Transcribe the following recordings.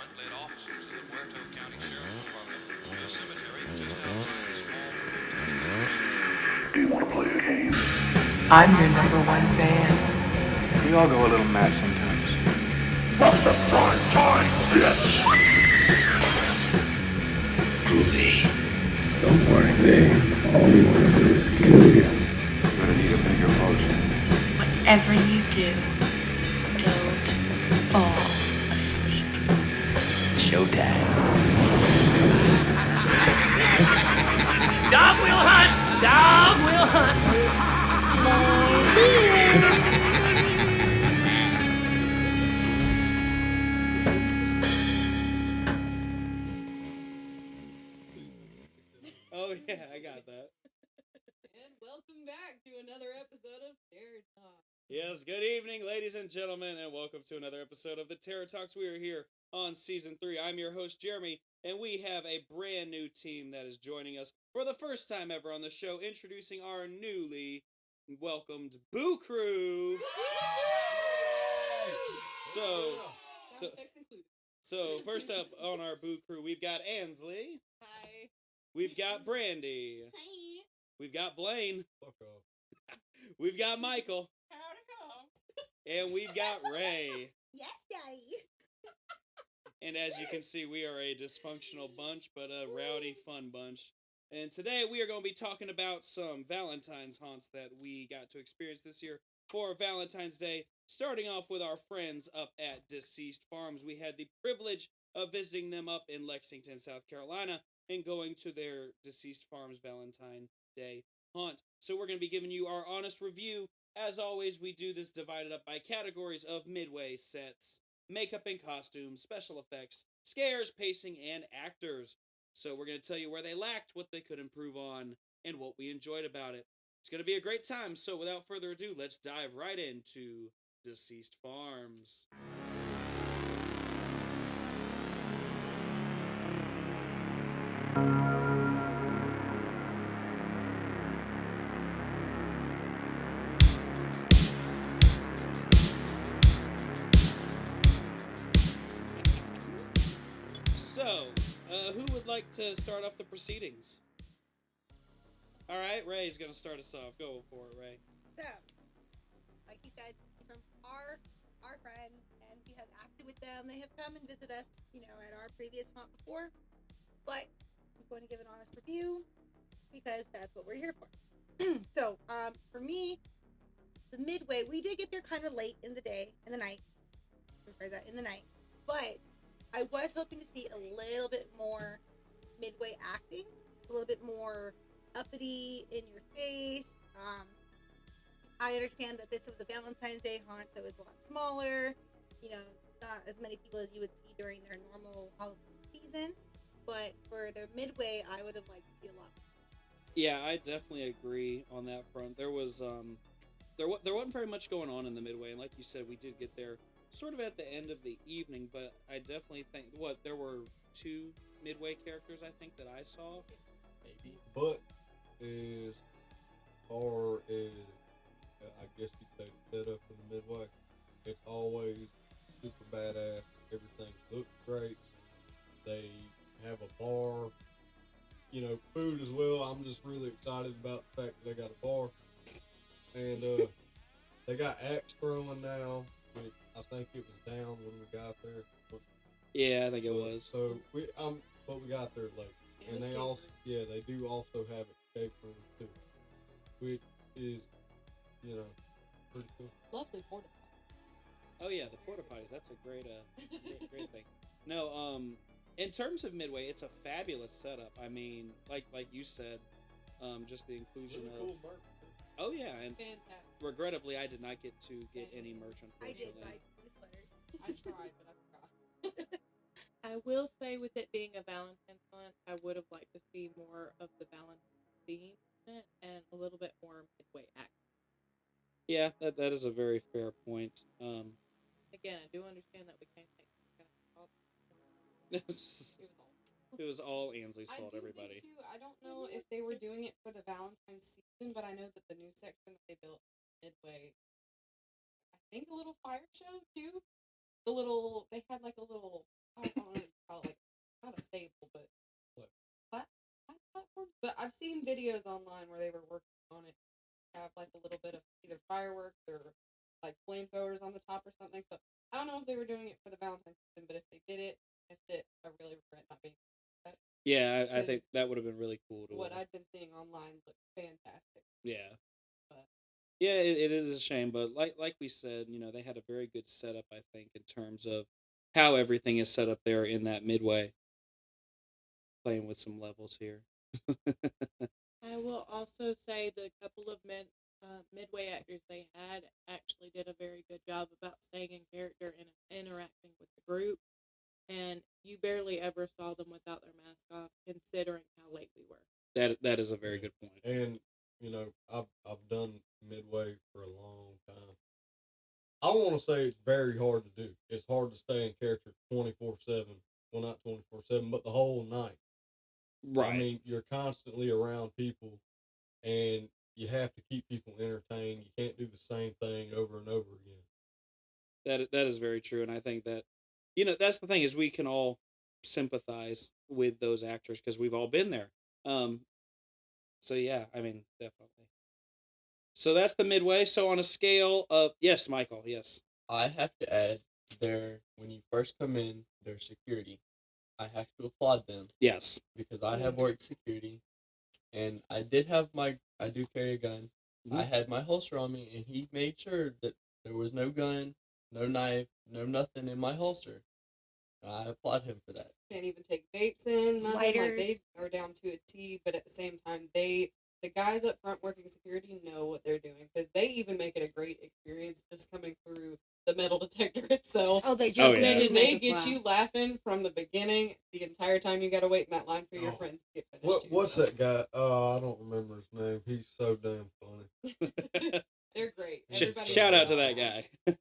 Department led officers of the Puerto County Sheriff's Department to a cemetery just outside a small Do you want to play a game? I'm your number one fan. We all go a little mad sometimes. From the Valentine pits. Groovy. Don't worry, babe. All we want to do is kill you. You're gonna need a bigger potion. Whatever you do, don't fall asleep. Showtime. Dog will hunt! Dog will hunt! Oh yeah, I got that. And welcome back to another episode of Terror Talk. Yes, good evening, ladies and gentlemen, and welcome to another episode of the Terror Talks. We are here on Season 3. I'm your host, Jeremy, and we have a brand new team that is joining us for the first time ever on the show, introducing our newly welcomed Boo Crew. Sound effects included. So first up on our Boo Crew, we've got Ansley. Hi. We've got Brandy. Hi. We've got Blaine. Fuck off. We've got Michael. Howdy ho. And we've got Ray. Yes, Daddy. And as you can see, we are a dysfunctional bunch, but a rowdy, fun bunch. And today we are going to be talking about some Valentine's haunts that we got to experience this year for Valentine's Day. Starting off with our friends up at Deceased Farms. We had the privilege of visiting them up in Lexington, South Carolina, and going to their Deceased Farms Valentine Day haunt. So we're going to be giving you our honest review. As always, we do this divided up by categories of midway sets, makeup and costumes, special effects, scares, pacing, and actors. So we're going to tell you where they lacked, what they could improve on, and what we enjoyed about it. It's going to be a great time, so without further ado, let's dive right into Deceased Farms. So, who would like to start off the proceedings? All right, Ray's going to start us off. Go for it, Ray. So, like he said, he's from our friends, and we have acted with them. They have come and visited us, at our previous haunt before. But I'm going to give an honest review because that's what we're here for. So, for me, the midway, we did get there kind of late in the night. But I was hoping to see a little bit more midway acting, a little bit more uppity, in your face. I understand that this was a Valentine's Day haunt that was a lot smaller, not as many people as you would see during their normal Halloween season, but for their midway, I would have liked to see a lot more. Yeah, I definitely agree on that front. There was there wasn't very much going on in the midway, and like you said, we did get there sort of at the end of the evening, but I definitely think there were 2 midway characters I think that I saw. Maybe. But as far as I guess you'd say the setup in the midway, it's always super badass. Everything looks great. They have a bar, food as well. I'm just really excited about the fact that they got a bar. And they got axe throwing now, which I think it was down when we got there. Yeah, I think it was. So but we got there late. And they also, they do also have escape rooms too, which is, pretty cool. Lovely porta. Oh yeah, the porta potties. That's a great great thing. No, in terms of midway, it's a fabulous setup. I mean, like you said, just the inclusion Really of. cool merch. Oh yeah, and Fantastic. regrettably, I did not get to get any merch. I did Unfortunately, buy 2 sweaters. I tried, but I forgot. I will say, with it being a Valentine's hunt, I would have liked to see more of the Valentine theme in it and a little bit more midway act. yeah, that is a very fair point. Again, I do understand that we can't take kind of It It was all. was all Ansley's I fault. do Everybody. think too. I don't know if they were doing it for the Valentine's season, but I know that the new section that they built midway, I think a little fire show too. They had like a little, I don't know, seen videos online where they were working on it. Have like a little bit of either fireworks or like flamethrowers on the top or something. So I don't know if they were doing it for the Valentine's season, but if they did it, I missed it. I really regret not being that. Yeah, I think 'Cause that would have been really cool to what I'd been seeing online looked fantastic. Yeah. But Yeah, it is a shame, but like we said, they had a very good setup, I think, in terms of how everything is set up there in that midway. Playing with some levels here. I will also say the couple of midway actors they had actually did a very good job about staying in character and interacting with the group. And you barely ever saw them without their mask off, considering how late we were. That is a very good point. And I've done midway for a long time. I want to say it's very hard to do. It's hard to stay in character 24/7. Well, not 24/7, but the whole night. Right. I mean, you're constantly around people, and you have to keep people entertained. You can't do the same thing over and over again. That is very true, and I think that that's the thing is we can all sympathize with those actors because we've all been there. So yeah, I mean definitely. So that's the midway. So on a scale of yes, Michael, yes. I have to add when you first come in, their security. I have to applaud them. Yes. Because I have worked security, and I do carry a gun. Mm-hmm. I had my holster on me, and he made sure that there was no gun, no knife, no nothing in my holster. I applaud him for that. Can't even take vapes in, nothing. Lighters. Like they are down to a T, but at the same time, the guys up front working security know what they're doing because they even make it a great experience just coming through the metal detector itself. Oh, they do. Oh, yeah. They get you laughing from the beginning the entire time you got to wait in that line for your friends to get finished. What's that guy? I don't remember his name. He's so damn funny. They're great. Shout out to that guy.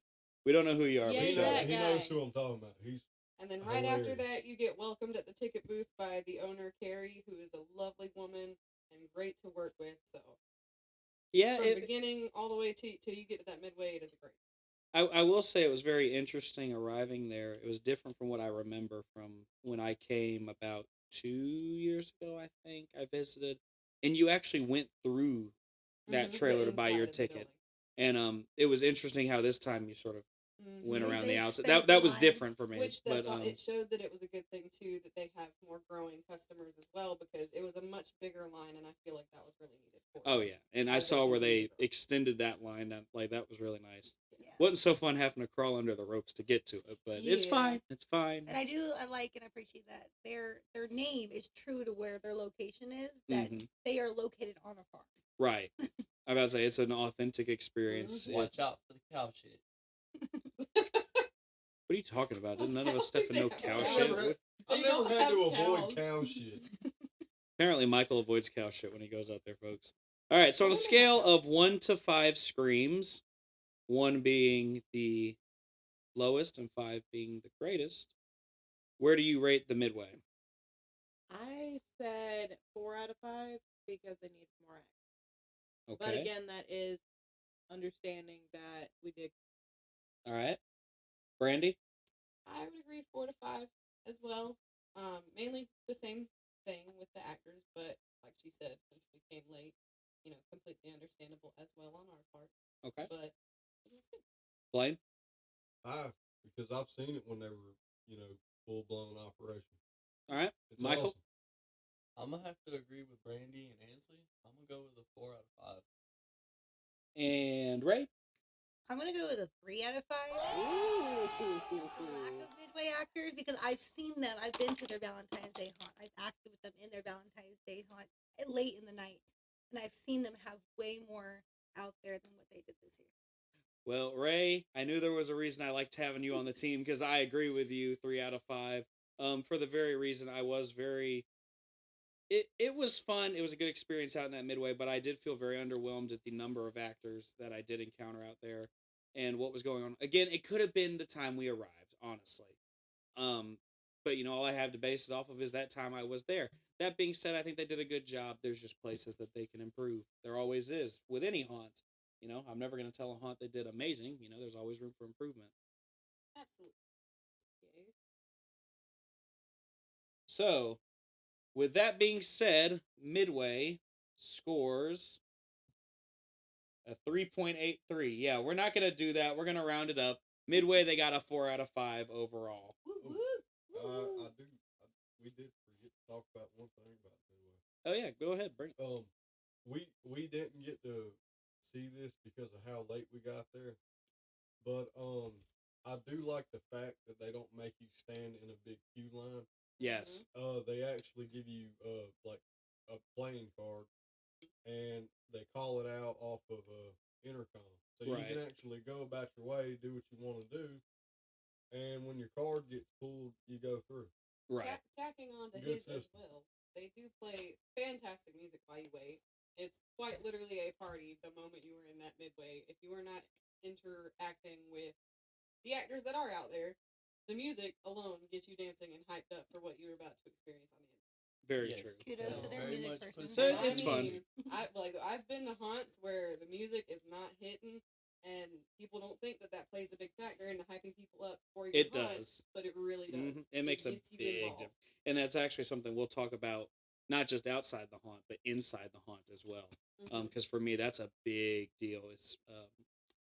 We don't know who you are, Yeah, but He shout knows, out. he knows who I'm talking about. And then right after hilarious. that, you get welcomed at the ticket booth by the owner, Carrie, who is a lovely woman and great to work with. So, Yeah, from beginning all the way till you get to that midway, it is great. I will say it was very interesting arriving there. It was different from what I remember from when I came about 2 years ago, I think. I visited. And you actually went through that trailer to buy your ticket. And it was interesting how this time you sort of went around the outside. That was different for me. Which it showed that it was a good thing, too, that they have more growing customers as well, because it was a much bigger line, and I feel like that was really needed for Oh, them. yeah. And I saw where they extended that line. Like, that was really nice. Yeah. Wasn't so fun having to crawl under the ropes to get to it, but it's fine. It's fine. And I like and appreciate that their name is true to where their location is, that they are located on a farm. Right. I'm about to say, it's an authentic experience. Watch out for the cow shit. What are you talking about? None of us step in no cow shit. I've never had to avoid cow shit. Apparently, Michael avoids cow shit when he goes out there, folks. All right, so on a scale of 1 to 5 screams, 1 being the lowest and 5 being the greatest, where do you rate the midway? I said 4 out of 5 because they need more action. Okay. But again, that is understanding that we did. All right. Brandy? I would agree 4 to 5 as well. Mainly the same thing with the actors, but like she said, since we came late, completely understandable as well on our part. Okay. But it was good. Blaine? 5, because I've seen it when they were, full blown operation. All right. It's Michael? awesome. I'm going to have to agree with Brandy and Ansley. I'm going to go with a 4 out of 5. And Ray? I'm going to go with a 3 out of 5. Ooh. Lack of midway actors, because I've seen them. I've been to their Valentine's Day haunt. I've acted with them in their Valentine's Day haunt late in the night. And I've seen them have way more out there than what they did this year. Well, Ray, I knew there was a reason I liked having you on the team because I agree with you, 3 out of 5. For the very reason I was very... It was fun. It was a good experience out in that midway, but I did feel very underwhelmed at the number of actors that I did encounter out there and what was going on. Again, it could have been the time we arrived, honestly. But, all I have to base it off of is that time I was there. That being said, I think they did a good job. There's just places that they can improve. There always is with any haunt. I'm never going to tell a haunt they did amazing. There's always room for improvement. Absolutely. Okay. So, with that being said, midway, scores a 3.83. Yeah, we're not going to do that. We're going to round it up. Midway, they got a 4 out of 5 overall. We did forget to talk about one thing about Midway. Oh, yeah, go ahead, bring it. We didn't get to see this because of how late we got there, but I do like the fact that they don't make you stand in a big queue line. Yes. They actually give you like a playing card, and they call it out off of intercom, so you can actually go about your way, do what you want to do, and when your card gets pulled, you go through. Right. Tacking on to his as well, they do play fantastic music while you wait. It's quite literally a party the moment you are in that midway. If you are not interacting with the actors that are out there, the music alone gets you dancing and hyped up for what you're about to experience on the end. Very true. Kudos to their music person. So it's fun. I've been to haunts where the music is not hitting, and people don't think that plays a big factor into hyping people up for your haunt, does. but it really does. It makes a big difference. And that's actually something we'll talk about, not just outside the haunt, but inside the haunt as well. Because for me, that's a big deal. It's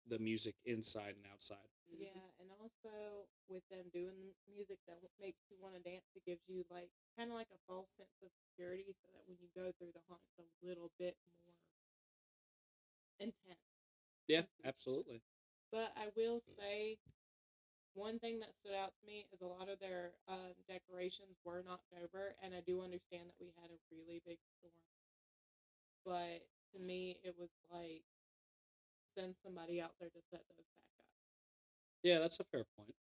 the music inside and outside. Yeah, and also with them doing music that makes you want to dance, it gives you like kind of like a false sense of security, so that when you go through the haunt, it's a little bit more intense. Yeah, absolutely. But I will say, one thing that stood out to me is a lot of their decorations were knocked over, and I do understand that we had a really big storm. But to me, it was like, send somebody out there to set those back up. Yeah, that's a fair point.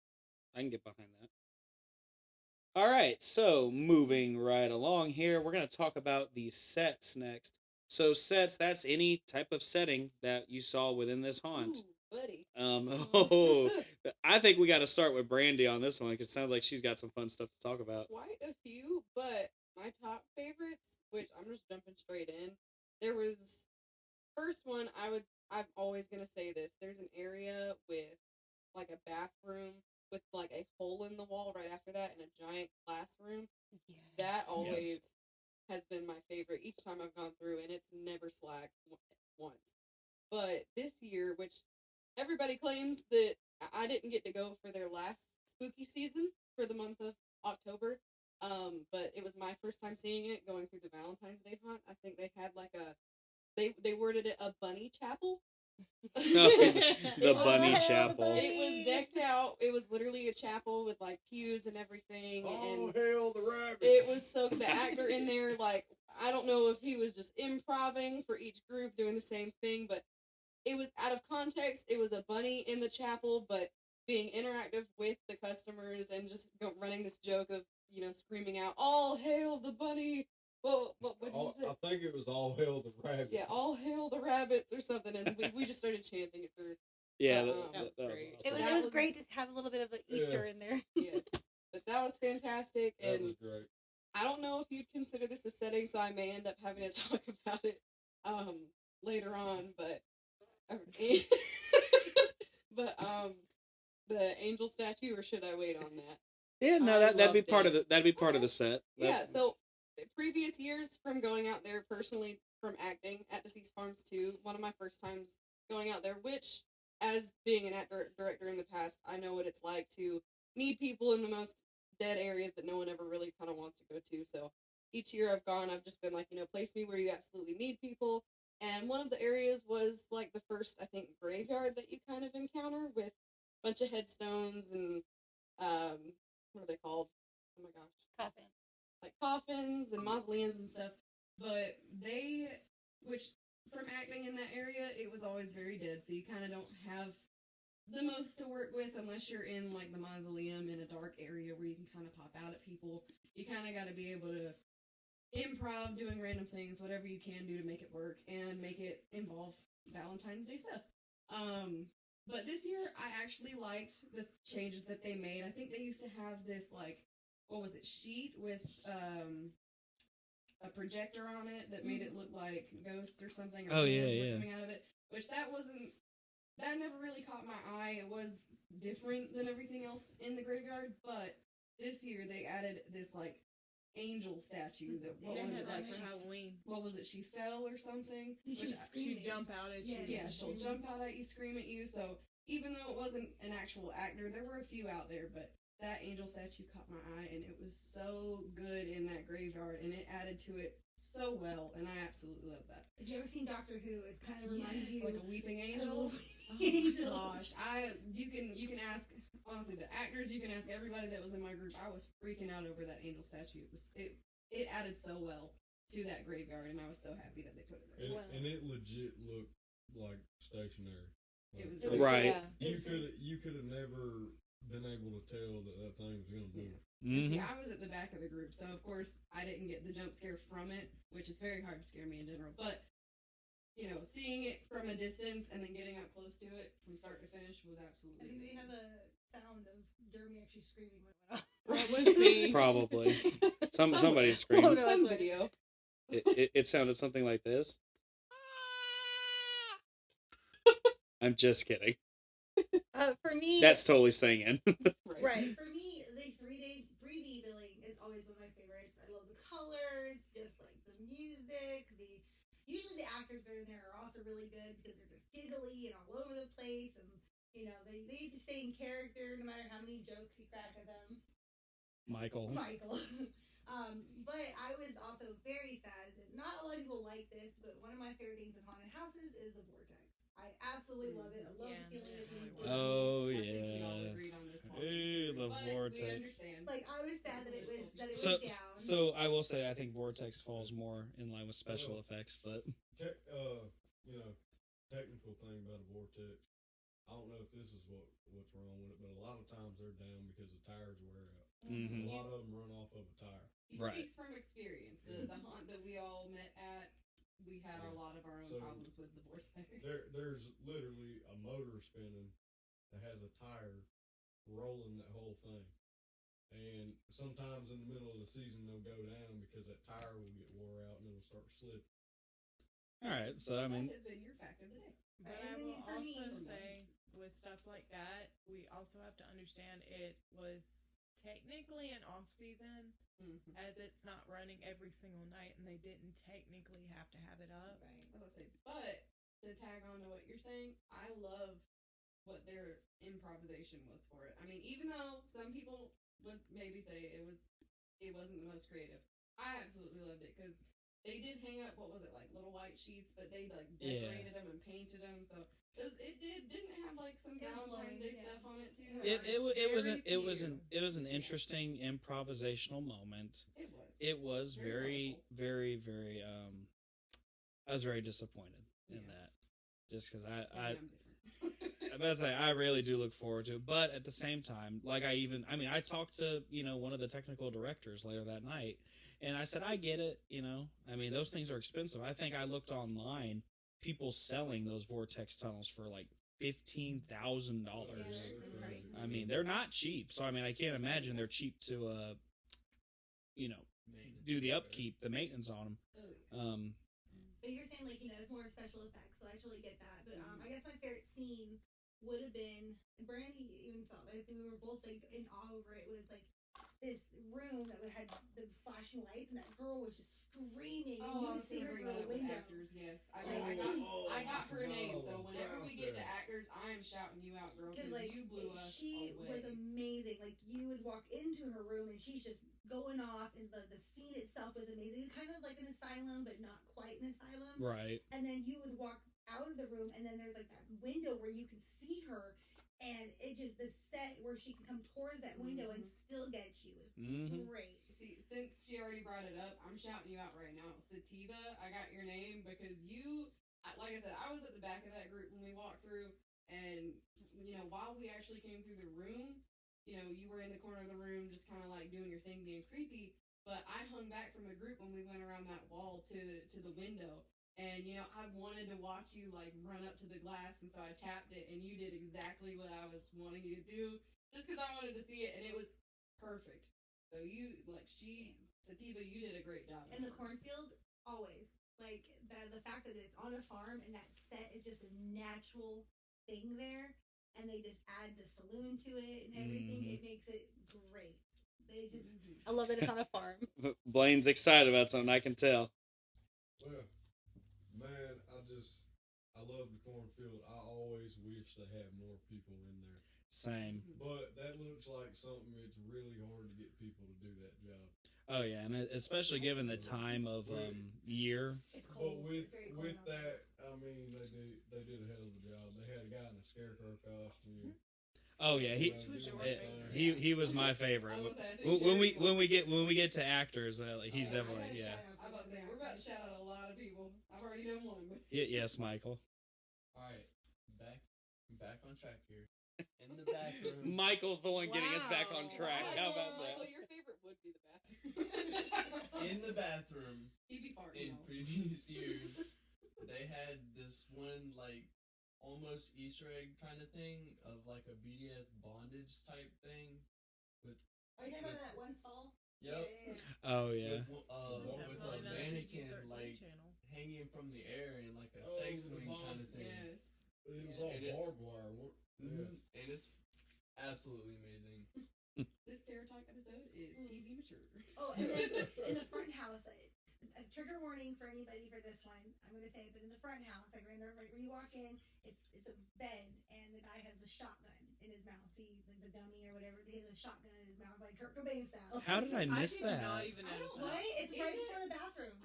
I can get behind that. All right, so moving right along here, we're going to talk about the sets next. So sets, that's any type of setting that you saw within this haunt. Ooh, buddy. I think we got to start with Brandy on this one because it sounds like she's got some fun stuff to talk about. Quite a few, but my top favorites, which I'm just jumping straight in. There was first one. I'm always gonna say this. There's an area with like a bathroom with like a hole in the wall right after that, and a giant classroom. Yes. That always has been my favorite each time I've gone through, and it's never slacked once. But this year, which everybody claims that I didn't get to go for their last spooky season for the month of October, but it was my first time seeing it going through the Valentine's Day haunt. I think they had like they worded it a bunny chapel. The bunny chapel. It was decked out. It was literally a chapel with like pews and everything. Oh, hell, the rabbit! It was so the actor in there, like, I don't know if he was just improvising for each group doing the same thing, but it was out of context. It was a bunny in the chapel, but being interactive with the customers and just running this joke of, screaming out, "All hail the bunny!" Well, what did you say? I think it was "All hail the rabbits." Yeah, "All hail the rabbits" or something, and we just started chanting it through. Yeah, that was great. Awesome. It was great to have a little bit of an Easter in there. Yes, but that was fantastic, and that was great. I don't know if you'd consider this a setting, so I may end up having to talk about it later on, but the angel statue, or should I wait on that? Yeah, no, that'd be part of the set. Yeah, so previous years from going out there personally from acting at Deceased Farms 2, one of my first times going out there, which as being an actor director in the past, I know what it's like to meet people in the most dead areas that no one ever really kind of wants to go to. So each year I've gone, I've just been like, place me where you absolutely need people. And one of the areas was like the first, I think, graveyard that you kind of encounter with a bunch of headstones and, what are they called? Oh my gosh. Coffin. Like coffins and mausoleums and stuff. But which from acting in that area, it was always very dead. So you kind of don't have the most to work with unless you're in like the mausoleum in a dark area where you can kind of pop out at people. You kind of got to be able to improv, doing random things, whatever you can do to make it work and make it involve Valentine's Day stuff. But this year, I actually liked the changes that they made. I think they used to have this, like, what was it, sheet with a projector on it that made it look like ghosts or something. Or coming out of it, which that never really caught my eye. It was different than everything else in the graveyard, but this year they added this, like, angel statue that what They was had it that like for she, Halloween. what was it, she fell or something? She'd jump out at you. Yeah, she'll jump out at you, scream at you. So even though it wasn't an actual actor, there were a few out there, but that angel statue caught my eye, and it was so good in that graveyard, and it added to it so well, and I absolutely love that. Have you ever seen Doctor Who? It kind of reminds you like a weeping angel. Angel. Oh gosh, you can ask honestly the actors. You can ask everybody that was in my group. I was freaking out over that angel statue. It added so well to that graveyard, and I was so happy that they put it there. And it legit looked like stationary. Like, It was right. You could have never been able to tell that thing was gonna move. Mm-hmm. See, I was at the back of the group, so of course I didn't get the jump scare from it, which it's very hard to scare me in general. But seeing it from a distance and then getting up close to it from start to finish was absolutely. I think we have a sound of Jeremy actually screaming when it went off. That was me. Probably. Somebody screamed. Some video. It sounded something like this. I'm just kidding. For me, That's totally staying in. right. For me, the 3D billing is always one of my favorites. I love the colors, just like the music. Usually the actors that are in there are also really good because they're just giggly and all over the place, and they need to stay in character no matter how many jokes you crack at them. Michael. But I was also very sad that not a lot of people like this, but one of my favorite things in haunted houses is the vortex. I absolutely love it. I love the feeling of being dizzy. Oh I think we all agreed on this one. Ooh, the But vortex. We understand. Like I was sad that it was down. So I will say I think vortex falls more in line with special effects, but technical thing about a vortex. I don't know if this is what's wrong with it, but a lot of times they're down because the tires wear out. Mm-hmm. A lot of them run off of a tire. He speaks from experience. The haunt that we all met at, we had a lot of our own problems with the vortex. There's literally a motor spinning that has a tire rolling that whole thing. And sometimes in the middle of the season they'll go down because that tire will get wore out and it'll start slipping. All right, so I mean, that has been your fact of the day. But I will also say, with stuff like that, we also have to understand it was technically an off season, as it's not running every single night, and they didn't technically have to have it up. Right. I was say, but to tag on to what you're saying, I love what their improvisation was for it. I mean, even though some people would maybe say it wasn't the most creative, I absolutely loved it because they did hang up, what was it, like little white sheets, but they like decorated them and painted them, so because it didn't have like some Valentine's Day stuff on it too. it was an interesting improvisational moment. It was very, very, very. I was very disappointed in that, just because I really do look forward to it, but at the same time, I talked to one of the technical directors later that night. And I said, I get it, those things are expensive. I think I looked online, people selling those vortex tunnels for like $15,000. I mean, they're not cheap. So, I can't imagine they're cheap to, do the upkeep, the maintenance on them. But you're saying, it's more special effects, so I totally get that. But I guess my favorite scene would have been, Brandy even saw it, I think we were both in awe over it, was this room that had the flashing lights, and that girl was just screaming, and you could see her through the window. Actors, yes. I got her name, so whenever we get to actors, I am shouting you out, girl, because you blew us She away. was amazing. You would walk into her room, and she's just going off, and the scene itself was amazing. Kind of like an asylum, but not quite an asylum. Right. And then you would walk out of the room, and then there's that window where you can see her. And it just, the set where she can come towards that window and still get you is great. See, since she already brought it up, I'm shouting you out right now. Sativa, I got your name because like I said, I was at the back of that group when we walked through, and, while we actually came through the room, you were in the corner of the room just kind of like doing your thing, being creepy, but I hung back from the group when we went around that wall to the window. And, I wanted to watch you, run up to the glass, and so I tapped it, and you did exactly what I was wanting you to do, just because I wanted to see it, and it was perfect. So Sativa, you did a great job. And the cornfield, always. The fact that it's on a farm, and that set is just a natural thing there, and they just add the saloon to it and everything, it makes it great. I love that it's on a farm. Blaine's excited about something, I can tell. Well, man, I love the cornfield. I always wish they had more people in there. Same. But that looks like something it's really hard to get people to do that job. Oh yeah, and especially given the time of year. But with that, I mean, they did a hell of a job. They had a guy in a scarecrow costume. Oh yeah, he was my favorite. When we get to actors, he's definitely I'm about to say we're about to shout out a lot of people. I've already done one. But... Yes, Michael. All right, back on track here. In the bathroom. Michael's the one getting us back on track. How about Michael, that? your favorite would be the bathroom. In the bathroom. He'd be farting. In previous years, they had this one like almost Easter egg kind of thing of like a BDS bondage type thing. Are you talking about that one stall? Yep. Yeah. Oh yeah. With a mannequin like hanging from the air in like a sex swing kind of thing. Yes. It was all barbed wire. And it's absolutely amazing. This stereotype episode is TV mature. Oh, and then in the front house, a trigger warning for anybody for this one. I'm going to say it, but in the front house, like right there, when you walk in, it's a bed, and the guy has the shotgun in his mouth. See, like the dummy or whatever, he has a shotgun in his mouth, like Kurt Cobain style. How did I miss that? Not even notice that. What? It's right in front of the bathroom.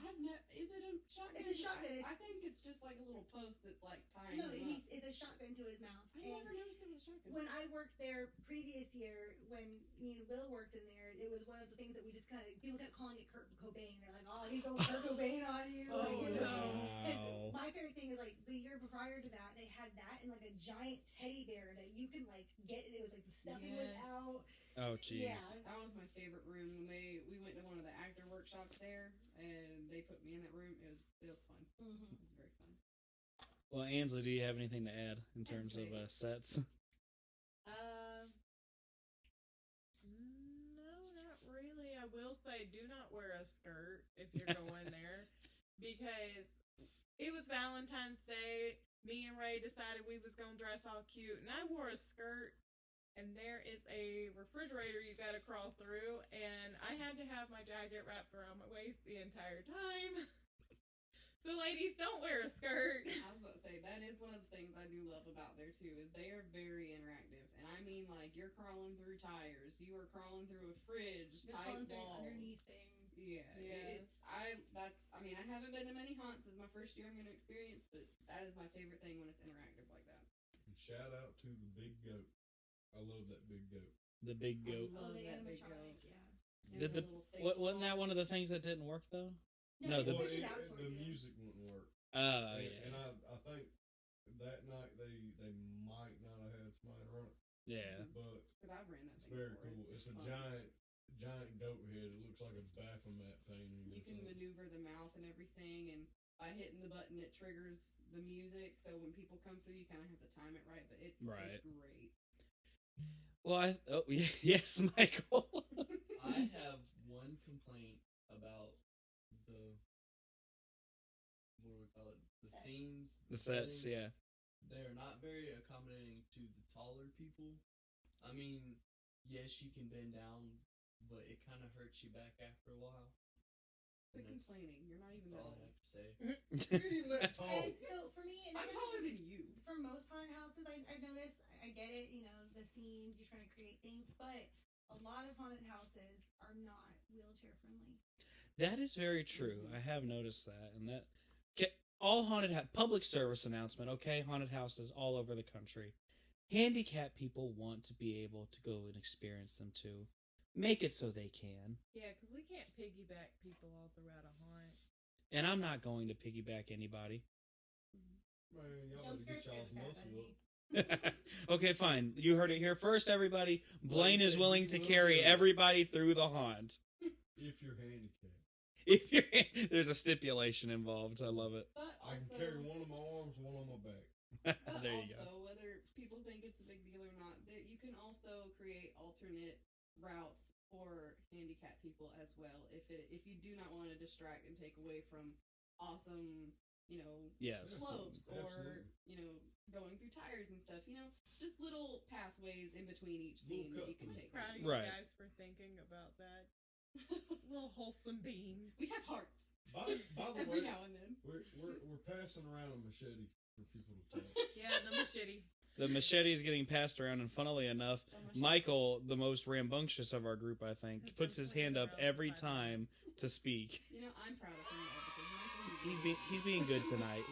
Is it a shotgun? It's a shotgun. I think it's just like a little post that's like tying. No, him up. it's a shotgun to his mouth. I never noticed it was a shotgun. When I worked there previous year, when me and Will worked in there, it was one of the things that we just kind of, people kept calling it Kurt Cobain. They're like, oh, he goes Kurt Cobain on you. Oh, like, you know. no. My favorite thing is like the year prior to that, they had that and like a giant teddy bear that you can like get. It was like the stuffing was out. Oh jeez. Yeah, that was my favorite room. When we went to one of the actor workshops there, and they put me in that room. It was fun. Mm-hmm. It was very fun. Well, Ansley, do you have anything to add in terms of sets? No, not really. I will say, do not wear a skirt if you're going there, because it was Valentine's Day. Me and Ray decided we was gonna dress all cute, and I wore a skirt, and there is a refrigerator you gotta crawl through, and I had to have my jacket wrapped around my waist the entire time. So ladies, don't wear a skirt. I was about to say, that is one of the things I do love about there too, is they are very interactive. And I mean, like, you're crawling through tires, you are crawling through a fridge, tight walls. Underneath things. Yeah. Yes. I haven't been to many haunts. This is my first year I'm going to experience, but that is my favorite thing when it's interactive like that. Shout out to the big goat. I love that big goat. The big goat. Oh, the that big animatronic, goat. yeah. Did wasn't that one of the things that didn't work though? No, the music wouldn't work. Oh yeah. And I think that night they might not have had somebody run it. Yeah. But because I've ran that it's thing very before. cool. It's a fun. giant goat head. It looks like a Baphomet painting. You can maneuver the mouth and everything, and by hitting the button, it triggers the music. So when people come through, you kind of have to time it right. But it's great. Well, yes, Michael. I have one complaint about the what do we call it? The scenes, the sets, settings. yeah. They're not very accommodating to the taller people. I mean, yes, you can bend down, but it kind of hurts you back after a while. Quit complaining. You're not even That's all I that have to say. You're even that tall. And so for me, and I'm this taller is- than you. For most haunted houses, I've noticed, I get it, you know, the scenes, you're trying to create things, but a lot of haunted houses are not wheelchair friendly. That is very true. I have noticed that, and that all public service announcement. Okay, haunted houses all over the country. Handicapped people want to be able to go and experience them too. Make it so they can. Yeah, because we can't piggyback people all throughout a haunt. And I'm not going to piggyback anybody. Man, y'all better get y'all's muscle up. Okay, fine. You heard it here first, everybody. Blaine is willing to carry everybody through the haunt. If you're handicapped. If you're, there's a stipulation involved. I love it. But I can also, carry one of my arms, one on my back. but There you go. also, whether people think it's a big deal or not, that you can also create alternate routes for handicapped people as well. If you do not want to distract and take away from awesome, Yes. slopes or Absolutely. going through tires and stuff. just little pathways in between each scene that you can take. Proud of you guys for thinking about that. Little wholesome beans. We have hearts. By the Every way, now and then. we're passing around a machete for people to take. Yeah, the machete. The machete is getting passed around, and funnily enough, Michael, the most rambunctious of our group, I think, puts his hand up every time to speak. You know, I'm proud of him though, because Michael, He's being good tonight.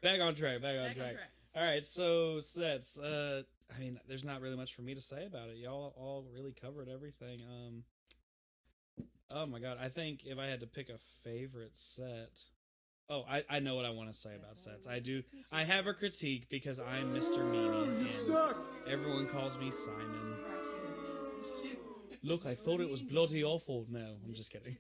Back on track. Back on track. All right, so sets. I mean, there's not really much for me to say about it. Y'all all really covered everything. Oh my god, I think if I had to pick a favorite set. Oh, I know what I want to say about sets. I do. I have a critique because I'm Mr. Meanie. You suck. Everyone calls me Simon. Look, I thought it was bloody awful. No, I'm just kidding.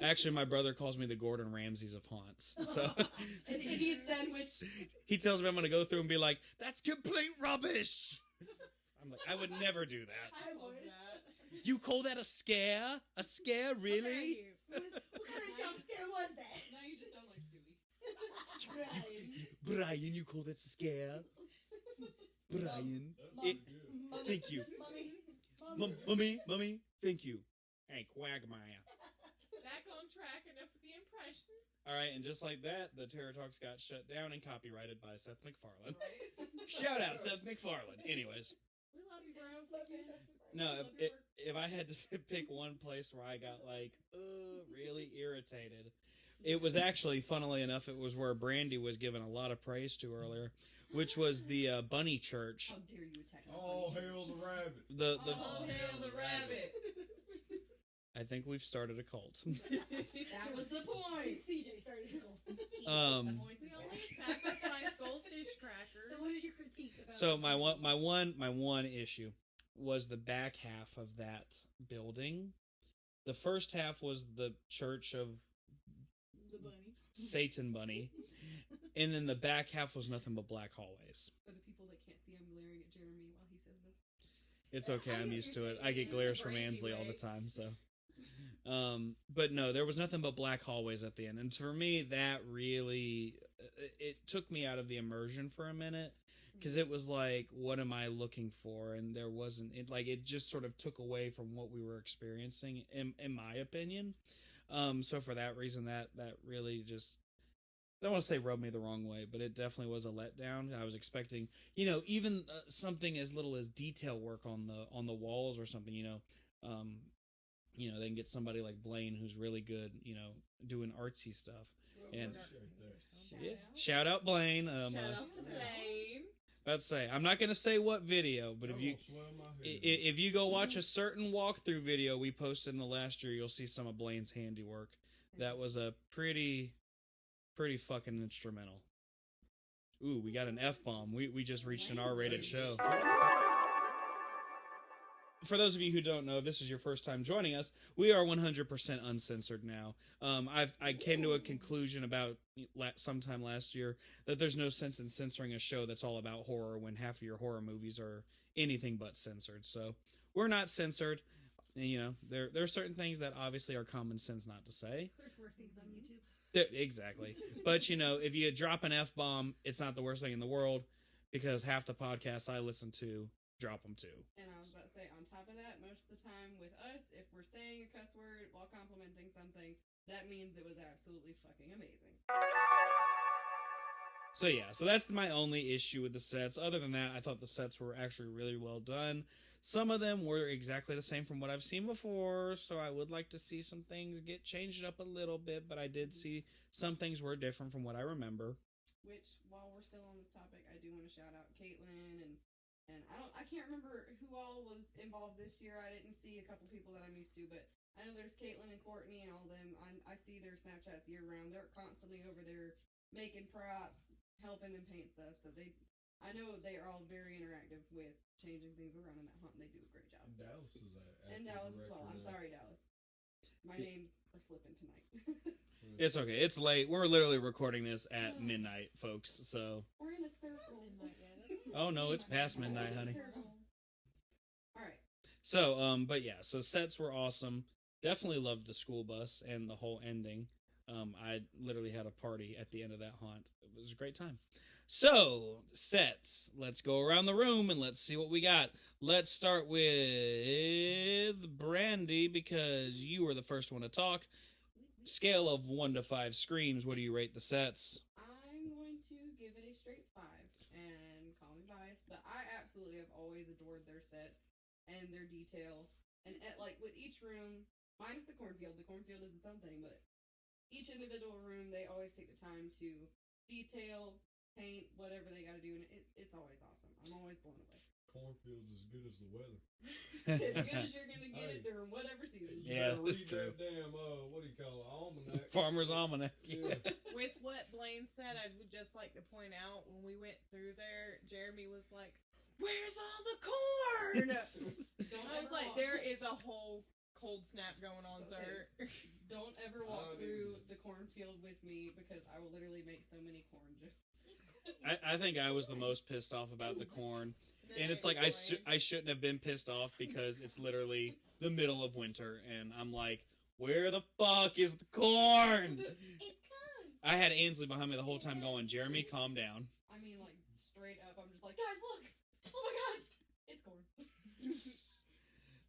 Actually, my brother calls me the Gordon Ramsays of haunts. So an idiot sandwich. He tells me I'm going to go through and be like, "That's complete rubbish." I'm like, I would never do that. I would. You call that a scare? A scare, really? What kind of jump scare was that? Now you just sound like Stewie. Brian, you call that a scare? Brian. Thank you. Mommy, thank you. Hey, Quagmire. Back on track enough with the impressions. All right, and just like that, the Terror Talks got shut down and copyrighted by Seth MacFarlane. Shout out, Seth MacFarlane. Anyways. We love you, bro. No, if I had to pick one place where I got, like, really irritated, it was actually, funnily enough, it was where Brandy was given a lot of praise to earlier, which was the Bunny Church. How dare you attack me? All hail the rabbit. All hail the rabbit. I think we've started a cult. That was the point. CJ started a cult. We only sacrifice goldfish crackers. So what is your critique about So my one issue was the back half of that building. The first half was the Church of the bunny? Satan Bunny, and then the back half was nothing but black hallways. For the people that can't see, I'm glaring at Jeremy while he says this. It's okay, I'm used to it. I get glares from Ansley all the time, so. But no, there was nothing but black hallways at the end, and for me, that really it took me out of the immersion for a minute. Because it was like, what am I looking for? And there wasn't, it just sort of took away from what we were experiencing, in my opinion. So for that reason, that really just, I don't want to say rubbed me the wrong way, but it definitely was a letdown. I was expecting, even something as little as detail work on the walls or something, they can get somebody like Blaine who's really good, doing artsy stuff. And shout out Blaine. Shout out to Blaine. About to say, I'm not going to say what video, but if you go watch a certain walkthrough video we posted in the last year, you'll see some of Blaine's handiwork. That was a pretty fucking instrumental. Ooh, we got an F-bomb. We just reached an R-rated show. For those of you who don't know, if this is your first time joining us, we are 100% uncensored now. I came to a conclusion about sometime last year that there's no sense in censoring a show that's all about horror when half of your horror movies are anything but censored. So we're not censored. And, there are certain things that obviously are common sense not to say. There's worse things on YouTube. Exactly. But, if you drop an F-bomb, it's not the worst thing in the world because half the podcasts I listen to drop them too. And I was about to say, on top of that, most of the time with us, if we're saying a cuss word while complimenting something, that means it was absolutely fucking amazing. So yeah, so that's my only issue with the sets. Other than that, I thought the sets were actually really well done. Some of them were exactly the same from what I've seen before, so I would like to see some things get changed up a little bit, but I did see some things were different from what I remember. Which, while we're still on this topic, I do want to shout out Caitlin and I can't remember who all was involved this year. I didn't see a couple people that I'm used to, but I know there's Caitlin and Courtney and all them. I see their Snapchats year round. They're constantly over there making props, helping them paint stuff. So I know they are all very interactive with changing things around in that hunt. And they do a great job. And Dallas is and Dallas as well. I'm sorry, Dallas. My names are slipping tonight. It's okay. It's late. We're literally recording this at midnight, folks. So we're in a circle. Oh no, it's past midnight, honey. All right. So, but yeah, so sets were awesome. Definitely loved the school bus and the whole ending. I literally had a party at the end of that haunt. It was a great time. So, sets. Let's go around the room and let's see what we got. Let's start with Brandy because you were the first one to talk. Scale of 1 to 5 screams. What do you rate the sets? I'm going to give it a straight 5, and call me biased, but I absolutely have always adored their sets and their detail. And like with each room, minus the cornfield is its own thing, but each individual room, they always take the time to detail, paint, whatever they got to do, and it's always awesome. I'm always blown away. Cornfield's as good as the weather. As good as you're gonna get it during whatever season. You better read that damn what do you call it, almanac? Farmer's Almanac. Yeah. With what Blaine said, I would just like to point out when we went through there, Jeremy was like, "Where's all the corn?" I was like, "There is a whole cold snap going on, sir." Don't ever walk through the cornfield with me because I will literally make so many corn jokes. I think I was the most pissed off about the corn. And it's like, I shouldn't have been pissed off because it's literally the middle of winter. And I'm like, where the fuck is the corn? I had Ainsley behind me the whole time going, Jeremy, calm down. I mean, like, straight up, I'm just like, guys, look! Oh my god! It's corn.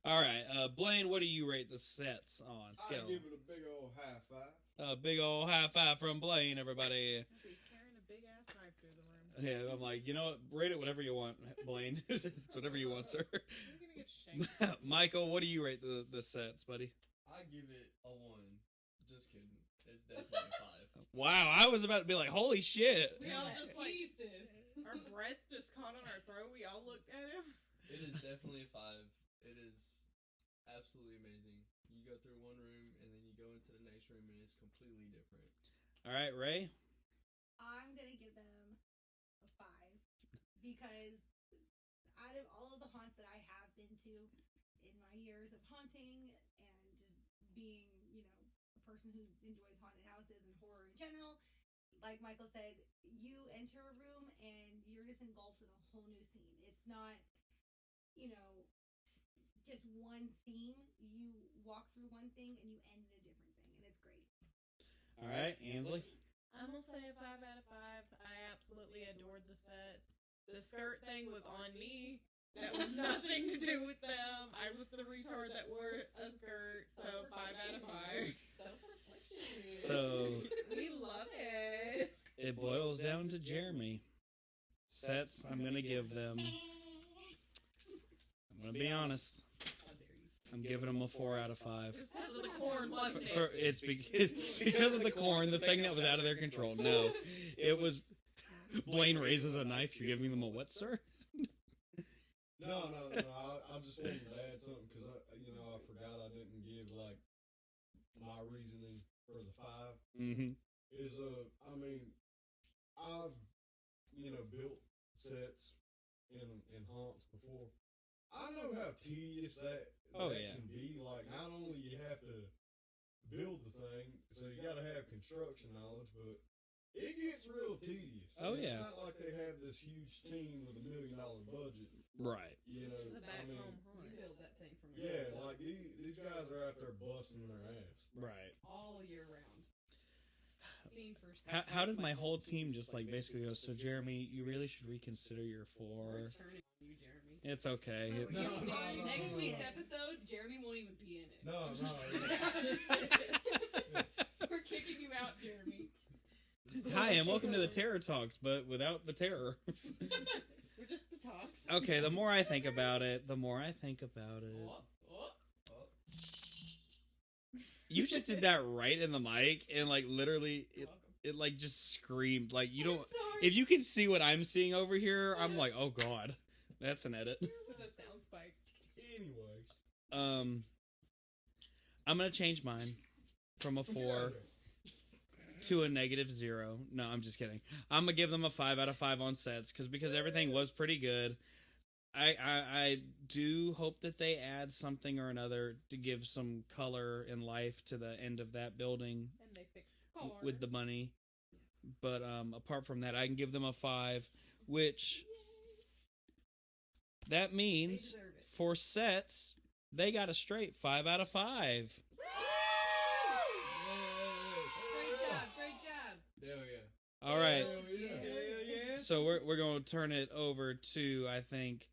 Alright, Blaine, what do you rate the sets on scale? I give it a big old high five. A big old high five from Blaine, everybody. He's carrying a big ass knife through the room. Yeah, I'm like, you know what? Rate it whatever you want, Blaine. It's whatever you want, sir. You're gonna get shanked. Michael, what do you rate the sets, buddy? I give it a 1. Just kidding. It's definitely a 5. Wow, I was about to be like, holy shit. We all just like, Jesus. our breath just caught on our throat. We all looked at him. It is definitely a 5. It is absolutely amazing. You go through one room and then you go into the next room and it's completely different. All right, Ray? I'm gonna give them a 5 because out of all of the haunts that I have been to in my years of haunting and just being, you know, a person who enjoys haunted houses and horror in general, like Michael said, you enter a room and you're just engulfed in a whole new scene. It's not, you know, just one theme. You walk through one thing and you end in a different thing, and it's great. All right, Ainsley? I'm gonna say a 5 out of 5. I absolutely adored the sets. The skirt thing was on me. That was nothing to do with them. I was the retard that wore a skirt. So 5 out of 5. So We love it. it boils down to Jeremy. Sets, I'm going to give them. I'm going to be honest. I'm giving them a 4 out of 5. It's because of the corn, wasn't it? It's because of the corn, the thing that was out of their control. No, it was. Blaine raises a knife. You're giving them a what, sir? No. I just wanted to add something because I forgot I didn't give like my reasoning for the 5. Mm-hmm. Is I mean, I've built sets in haunts before. I know how tedious that can be. Like, not only you have to build the thing, so you got to have construction knowledge, but it gets real tedious. Oh, It's yeah. not like they have this huge team with $1 million budget. Right. You know, This is a back home You hunt. build that thing from yeah, like these guys are out there busting their ass. Right. all year round. Scene for How did my whole team just like basically go, so Jeremy, you really should reconsider your 4. We're turning on you, Jeremy. It's okay. No. Next week's episode, Jeremy won't even be in it. No. We're kicking you out, Jeremy. Hi, and welcome to the Terror Talks, but without the terror. We're just the talks. Okay, the more I think about it, You just did that right in the mic, and like literally, it like just screamed. Like you don't. If you can see what I'm seeing over here, I'm like, oh god, that's an edit. It was a sound spike. Anyways. I'm gonna change mine from a 4 to a -0. No, I'm just kidding. I'm gonna give them a 5 out of 5 on sets because everything was pretty good. I do hope that they add something or another to give some color and life to the end of that building And they fixed the car. with the money. But apart from that, I can give them a 5, which that means for sets they got a straight 5 out of 5. Great job. Hell yeah. All right. Hell yeah. So we're going to turn it over to, I think,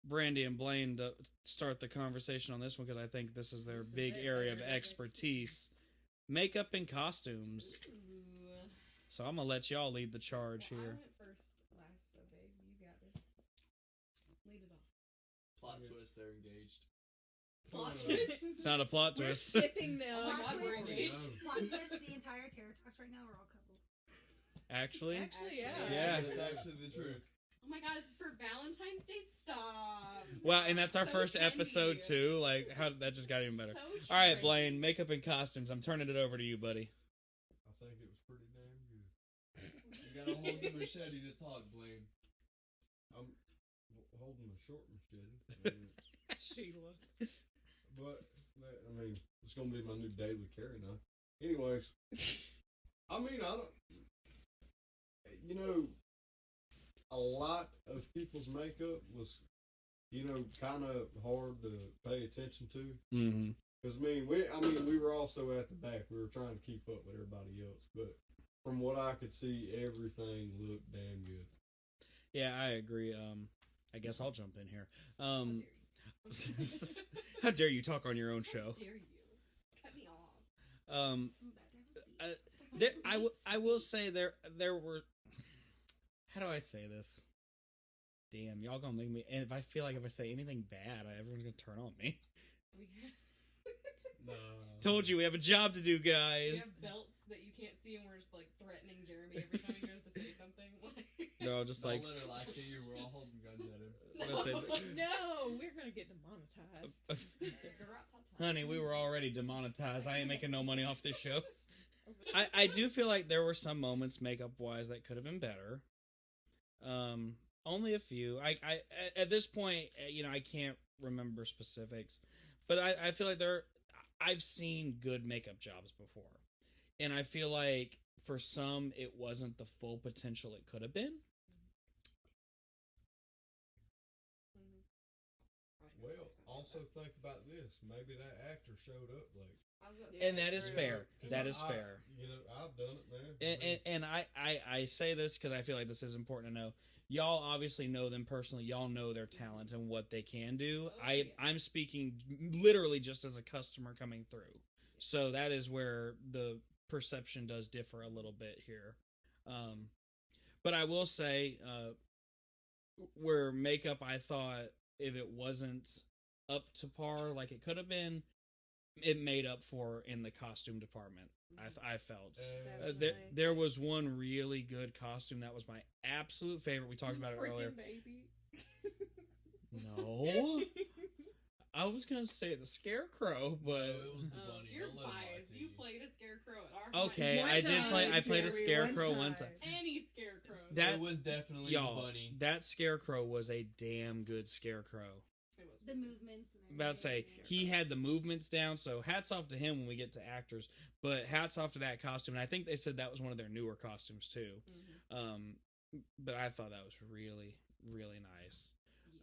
Brandy and Blaine to start the conversation on this one, because I think this is their big area of expertise. Makeup and costumes. Ooh. So I'm going to let y'all lead the charge Well, I here. went first last, so babe, you got this. Lead it off. Plot twist, they're engaged. Plot twist? It's not a plot twist. Shipping them. Oh my god, we're engaged. Plot twist, the entire Terror Talks right now are all couples. Actually? Actually, yeah. Yeah. That's actually the truth. Oh my god, for Valentine's Day, stop. Well, and that's our So first trendy. episode, too. Like, how that just got even better. So All right, trendy. Blaine, makeup and costumes. I'm turning it over to you, buddy. I think it was pretty damn good. You gotta hold the machete to talk, Blaine. I'm holding a short machete. Sheila. But, I mean, it's going to be my new daily carry now. Anyways, I mean, I don't, you know, a lot of people's makeup was, you know, kind of hard to pay attention to. Mm-hmm. Because, we were also at the back. We were trying to keep up with everybody else. But from what I could see, everything looked damn good. Yeah, I agree. I guess I'll jump in here. How dare you? How dare you talk on your own show? How dare you? Cut me off. I will say there were. How do I say this? Damn, y'all gonna make me. And if I feel like if I say anything bad, everyone's gonna turn on me. No. Told you we have a job to do, We guys. have belts that you can't see, and we're just like threatening Jeremy every time he goes to say something. They're all just Don't like. let her laugh at you. We're all holding guns at him. That's it. No, we're gonna get demonetized. Honey, we were already demonetized. I ain't making no money off this show. I do feel like there were some moments makeup wise that could have been better. Only a few. I at this point, I can't remember specifics, but I feel like I've seen good makeup jobs before, and I feel like for some it wasn't the full potential it could have been. Well, also think about this. Maybe that actor showed up late. And that is fair. That is fair. You know, I've done it, man. And I say this because I feel like this is important to know. Y'all obviously know them personally. Y'all know their talent and what they can do. I'm speaking literally just as a customer coming through. So that is where the perception does differ a little bit here. But I will say, where makeup, I thought if it wasn't up to par like it could have been, it made up for in the costume department. I felt there was one really good costume that was my absolute favorite. We talked about it earlier. Baby. No, I was gonna say the Scarecrow, but it was the bunny. You're Don't let him lie biased. to You you. played a scarecrow at our okay, hunt. I did play. I played a Scarecrow one time. Any scarecrow. That It was definitely y'all, the bunny. that Scarecrow was a damn good Scarecrow. The movements. And About to say he had the movements down, so hats off to him when we get to actors. But hats off to that costume, and I think they said that was one of their newer costumes too. But I thought that was really, really nice.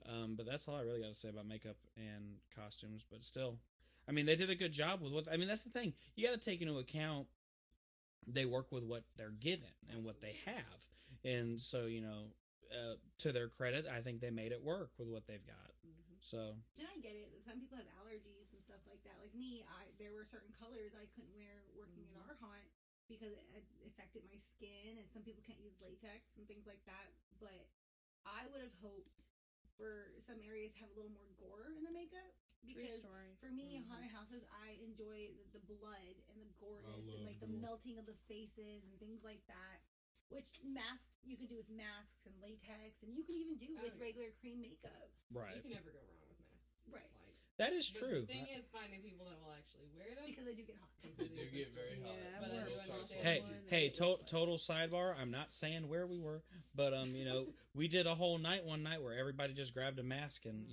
But that's all I really got to say about makeup and costumes. But still, I mean, they did a good job with what. I mean, that's the thing. You got to take into account they work with what they're given and what they have, and so to their credit, I think they made it work with what they've got. So. And I get it. Some people have allergies and stuff like that. Like me, there were certain colors I couldn't wear working at our haunt because it affected my skin, and some people can't use latex and things like that. But I would have hoped for some areas to have a little more gore in the makeup because for me, in haunted houses, I enjoy the blood and the goreness and like the melting of the faces and things like that. Which masks you can do with masks and latex, and you can even do with regular cream makeup. Right. You can never go wrong with masks. Right. That is true. The thing is finding people that will actually wear them because they do get hot. They do get very hot. But I do understand. Hey, total sidebar. I'm not saying where we were, but we did a whole night one night where everybody just grabbed a mask, and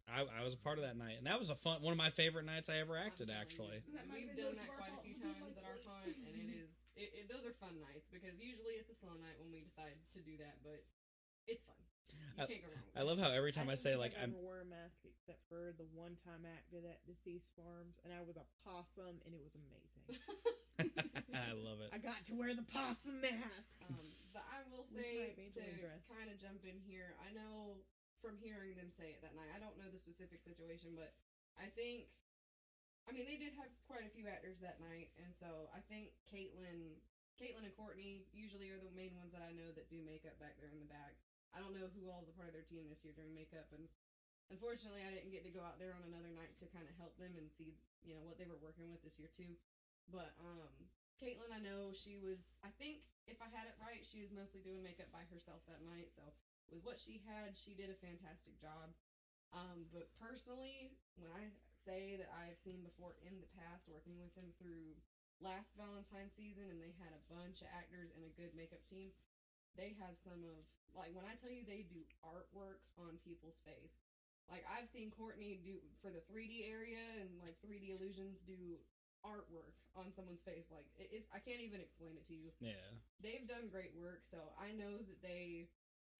I was a part of that night, and that was one of my favorite nights I ever acted. Actually, we've done that quite a few times at our haunt, and it is. Those are fun nights because usually it's a slow night when we decide to do that, but it's fun. You can't go wrong. I love how every time I say, like, I've I'm. never wore a mask except for the one time I acted at Deceased Farms, and I was a possum, and it was amazing. I love it. I got to wear the possum mask. But I will say, to kind of jump in here, I know from hearing them say it that night, I don't know the specific situation, but I think, I mean, they did have quite a few actors that night, and so I think Caitlin and Courtney usually are the main ones that I know that do makeup back there in the back. I don't know who all is a part of their team this year doing makeup, and unfortunately I didn't get to go out there on another night to kind of help them and see, you know, what they were working with this year too. But Caitlin, I know she was, I think if I had it right, she was mostly doing makeup by herself that night, so with what she had, she did a fantastic job. But personally, when I say that I've seen before in the past working with them through last Valentine season, and they had a bunch of actors and a good makeup team, they have some of, like, when I tell you they do artwork on people's face, like, I've seen Courtney do, for the 3D area and, like, 3D illusions, do artwork on someone's face. Like, I can't even explain it to you. Yeah. They've done great work, so I know that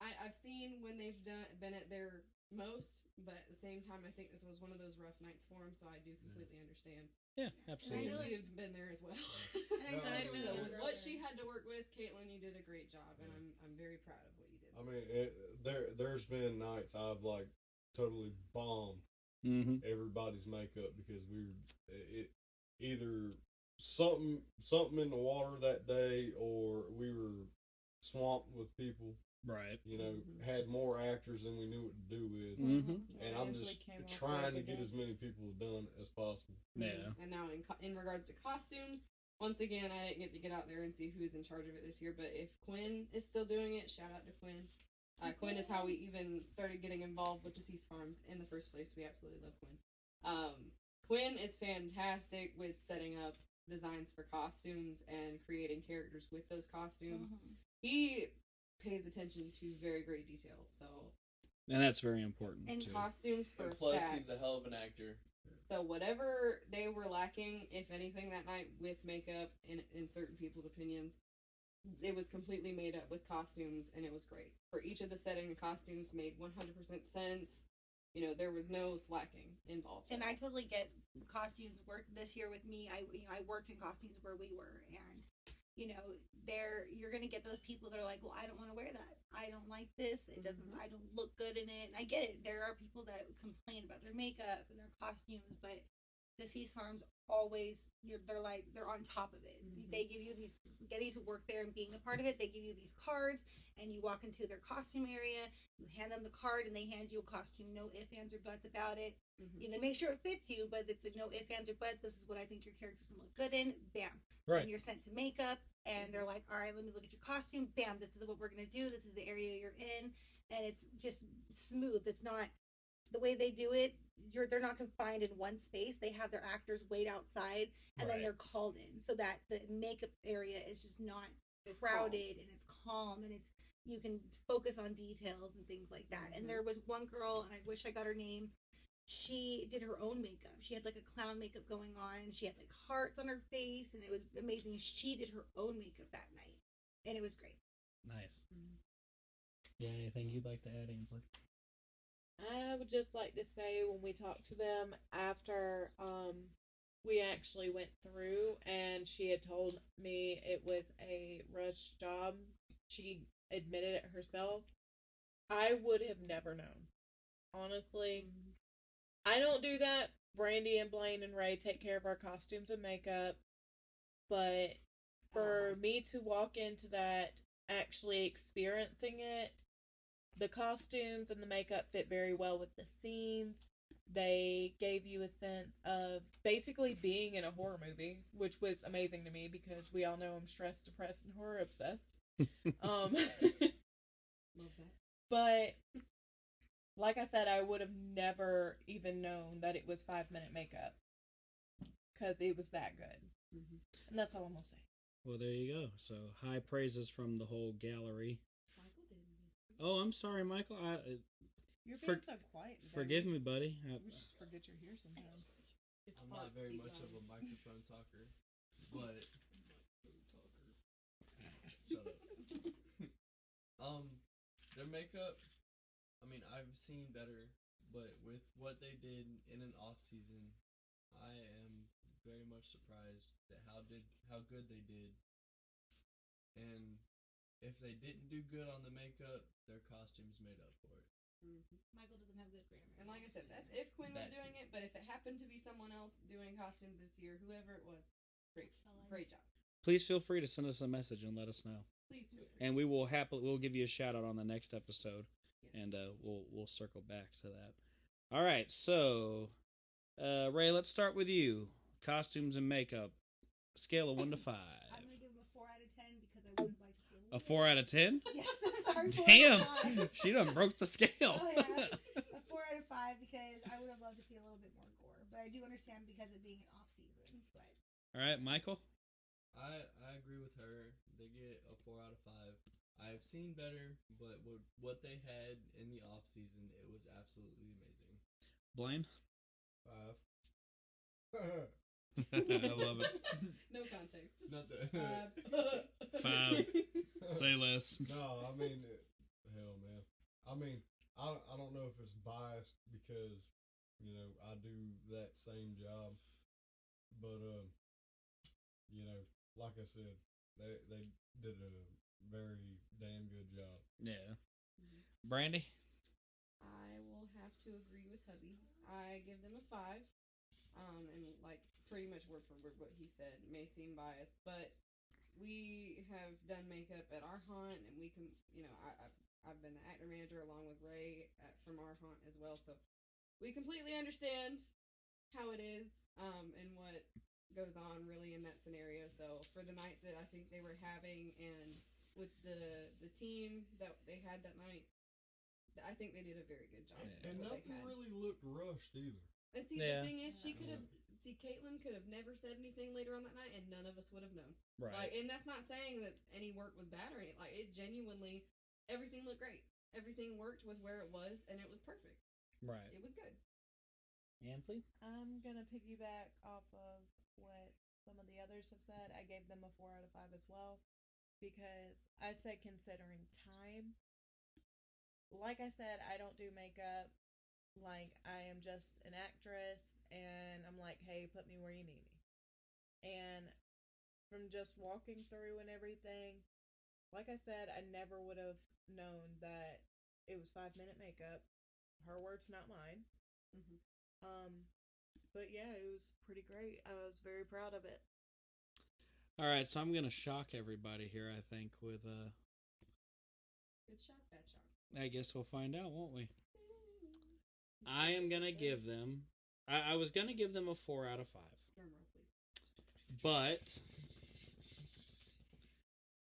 I've seen when they've been at their most, but at the same time, I think this was one of those rough nights for them, so I do completely understand. Yeah, absolutely. Because we have been there as well. So with what she had to work with, Caitlin, you did a great job, and I'm very proud of what you did. I mean, there's been nights I've like totally bombed everybody's makeup because either something in the water that day, or we were swamped with people. Right. You know, had more actors than we knew what to do with. And I'm just trying to get as many people done as possible. Yeah. And now in regards to costumes, once again, I didn't get to get out there and see who's in charge of it this year, but if Quinn is still doing it, shout out to Quinn. Quinn is how we even started getting involved with Deceased Farms in the first place. We absolutely love Quinn. Quinn is fantastic with setting up designs for costumes and creating characters with those costumes. He pays attention to very great detail, so, and that's very important. And too. Costumes for plus fact. he's a hell of an actor. So whatever they were lacking, if anything, that night with makeup, in certain people's opinions, it was completely made up with costumes, and it was great. For each of the setting, the costumes made 100% sense. You know, there was no slacking involved. And I totally get costumes work this year with me. I worked in costumes where we were, and you're gonna get those people that are like, well, I don't want to wear that. I don't like this. It doesn't. I don't look good in it. And I get it. There are people that complain about their makeup and their costumes, but Deceased Farms always they're on top of it. They give you these, getting to work there and being a part of it. They give you these cards, and you walk into their costume area. You hand them the card, and they hand you a costume. No ifs, ands, or buts about it. They make sure it fits you, but it's no ifs, ands, or buts. This is what I think your character's gonna look good in. Bam. Right. And you're sent to makeup, and they're like, all right, let me look at your costume. Bam, this is what we're gonna do. This is the area you're in, and it's just smooth. It's not the way they do it. They're not confined in one space. They have their actors wait outside, and then they're called in, so that the makeup area is just not crowded, and it's calm, and you can focus on details and things like that. And there was one girl, and I wish I got her name. She did her own makeup. She had like a clown makeup going on. She had like hearts on her face, and it was amazing. She did her own makeup that night, and it was great. Nice. Yeah, anything you'd like to add, Ainsley? I would just like to say, when we talked to them after we actually went through, and she had told me it was a rush job, she admitted it herself, I would have never known. Honestly, I don't do that. Brandy and Blaine and Ray take care of our costumes and makeup, but for me to walk into that, actually experiencing it, the costumes and the makeup fit very well with the scenes. They gave you a sense of basically being in a horror movie, which was amazing to me because we all know I'm stressed, depressed, and horror obsessed. Love that. But like I said, I would have never even known that it was 5-minute makeup because it was that good. And that's all I'm gonna say. Well, there you go. So high praises from the whole gallery. Oh, I'm sorry, Michael. You're being so quiet today. Forgive me, buddy. We just forget you're here sometimes. I'm not very much of a microphone talker, but shut up. Their makeup I mean, I've seen better, but with what they did in an off season, I am very much surprised at how good they did. And if they didn't do good on the makeup, their costumes made up for it. Michael doesn't have good grammar. And like I said, that's if Quinn was That doing too. it, but if it happened to be someone else doing costumes this year, whoever it was, great job. Please feel free to send us a message and let us know. Please feel free. And we'll give you a shout out on the next episode, Yes. and we'll circle back to that. All right, so Ray, let's start with you. Costumes and makeup, scale of 1 to 5. I'm gonna give him a 4 out of 10 because I would have liked to see A 4 out of 10? Yes, I'm sorry. 4 Damn, out of 5. she done broke the scale. Oh yeah, a 4 out of 5 because I would have loved to see a little bit more gore, but I do understand because it being an off season. But All right, Michael. I agree with her. They get a 4 out of 5. I've seen better, but what they had in the off season, it was absolutely amazing. Blaine. 5. I love it. No context. Just Not the 5. Say less. No, I mean, hell, man. I mean, I don't know if it's biased because, I do that same job. But, like I said, they did a very damn good job. Yeah. Brandy. I will have to agree with hubby. I give them a 5. And like pretty much word for word what he said may seem biased, but we have done makeup at our haunt, and we can, I've been the actor manager along with Ray from our haunt as well, so we completely understand how it is, and what goes on really in that scenario. So for the night that I think they were having, and with the team that they had that night, I think they did a very good job. And nothing really looked rushed either. And see, Yeah. the thing is, Caitlin could have never said anything later on that night, and none of us would have known. Right. Like, and that's not saying that any work was bad or anything. Like, it genuinely, everything looked great. Everything worked with where it was, and it was perfect. Right. It was good. Nancy? I'm going to piggyback off of what some of the others have said. I gave them a 4 out of 5 as well because I said considering time. Like I said, I don't do makeup. Like, I am just an actress, and I'm like, hey, put me where you need me. And from just walking through and everything, like I said, I never would have known that it was 5-minute makeup. Her words, not mine. Mm-hmm. But yeah, it was pretty great. I was very proud of it. All right, so I'm going to shock everybody here, I think, with Good shot, bad shot. I guess we'll find out, won't we? I am going to give them... I was going to give them a 4 out of 5. Drum roll, please. But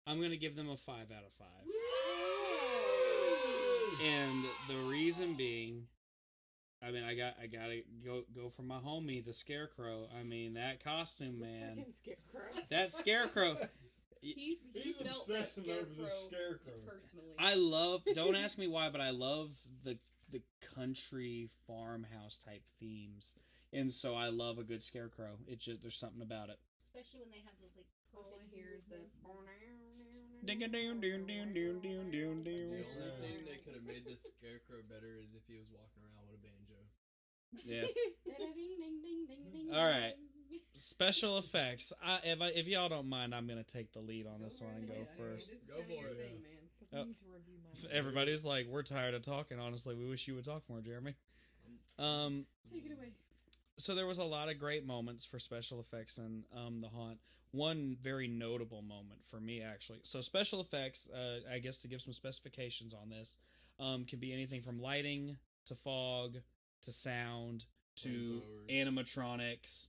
I'm going to give them a 5 out of 5. And the reason being, I mean, I gotta go for my homie, the Scarecrow. I mean, that costume, man. Scarecrow. That Scarecrow. He He's felt that obsessing over this scarecrow Scarecrow. personally. I love. Don't ask me why, but I love the country farmhouse type themes, and so I love a good Scarecrow. It's just there's something about it. especially when they have those like All I perfect hear is the... Ding a ding ding ding ding ding ding The ding. only thing that could have made the Scarecrow better is if he was walking around with a banjo. Yeah. Ding-a-ding-ding-ding-ding-ding. All right. Special effects. If y'all don't mind, I'm gonna take the lead on this one and go first. This is Go kinda for your it, thing, yeah. man. Oh. Everybody's like, we're tired of talking. Honestly, we wish you would talk more, Jeremy. Take it away. So there was a lot of great moments for special effects in the haunt. One very notable moment for me, actually. So special effects, I guess to give some specifications on this, can be anything from lighting to fog to sound to animatronics,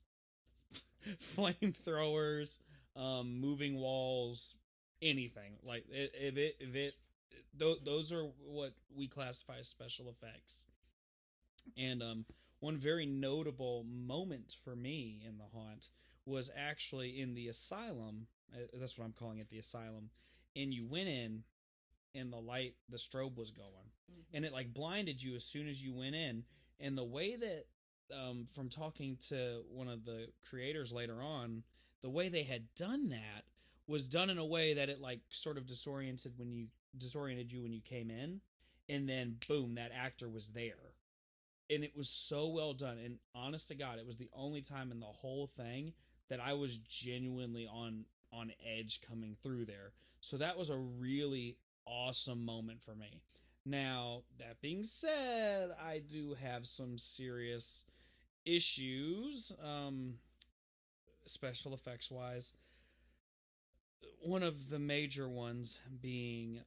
flamethrowers, moving walls, anything. Like those are what we classify as special effects. And one very notable moment for me in the haunt was actually in the asylum. That's what I'm calling it, the asylum. And you went in, and the strobe was going, and it like blinded you as soon as you went in. And the way that, from talking to one of the creators later on, the way they had done that was done in a way that it like sort of disoriented you when you came in. and then boom, that actor was there. And it was so well done. And honest to God, it was the only time in the whole thing that I was genuinely on edge coming through there. So that was a really awesome moment for me. Now, that being said, I do have some serious issues, special effects wise. One of the major ones being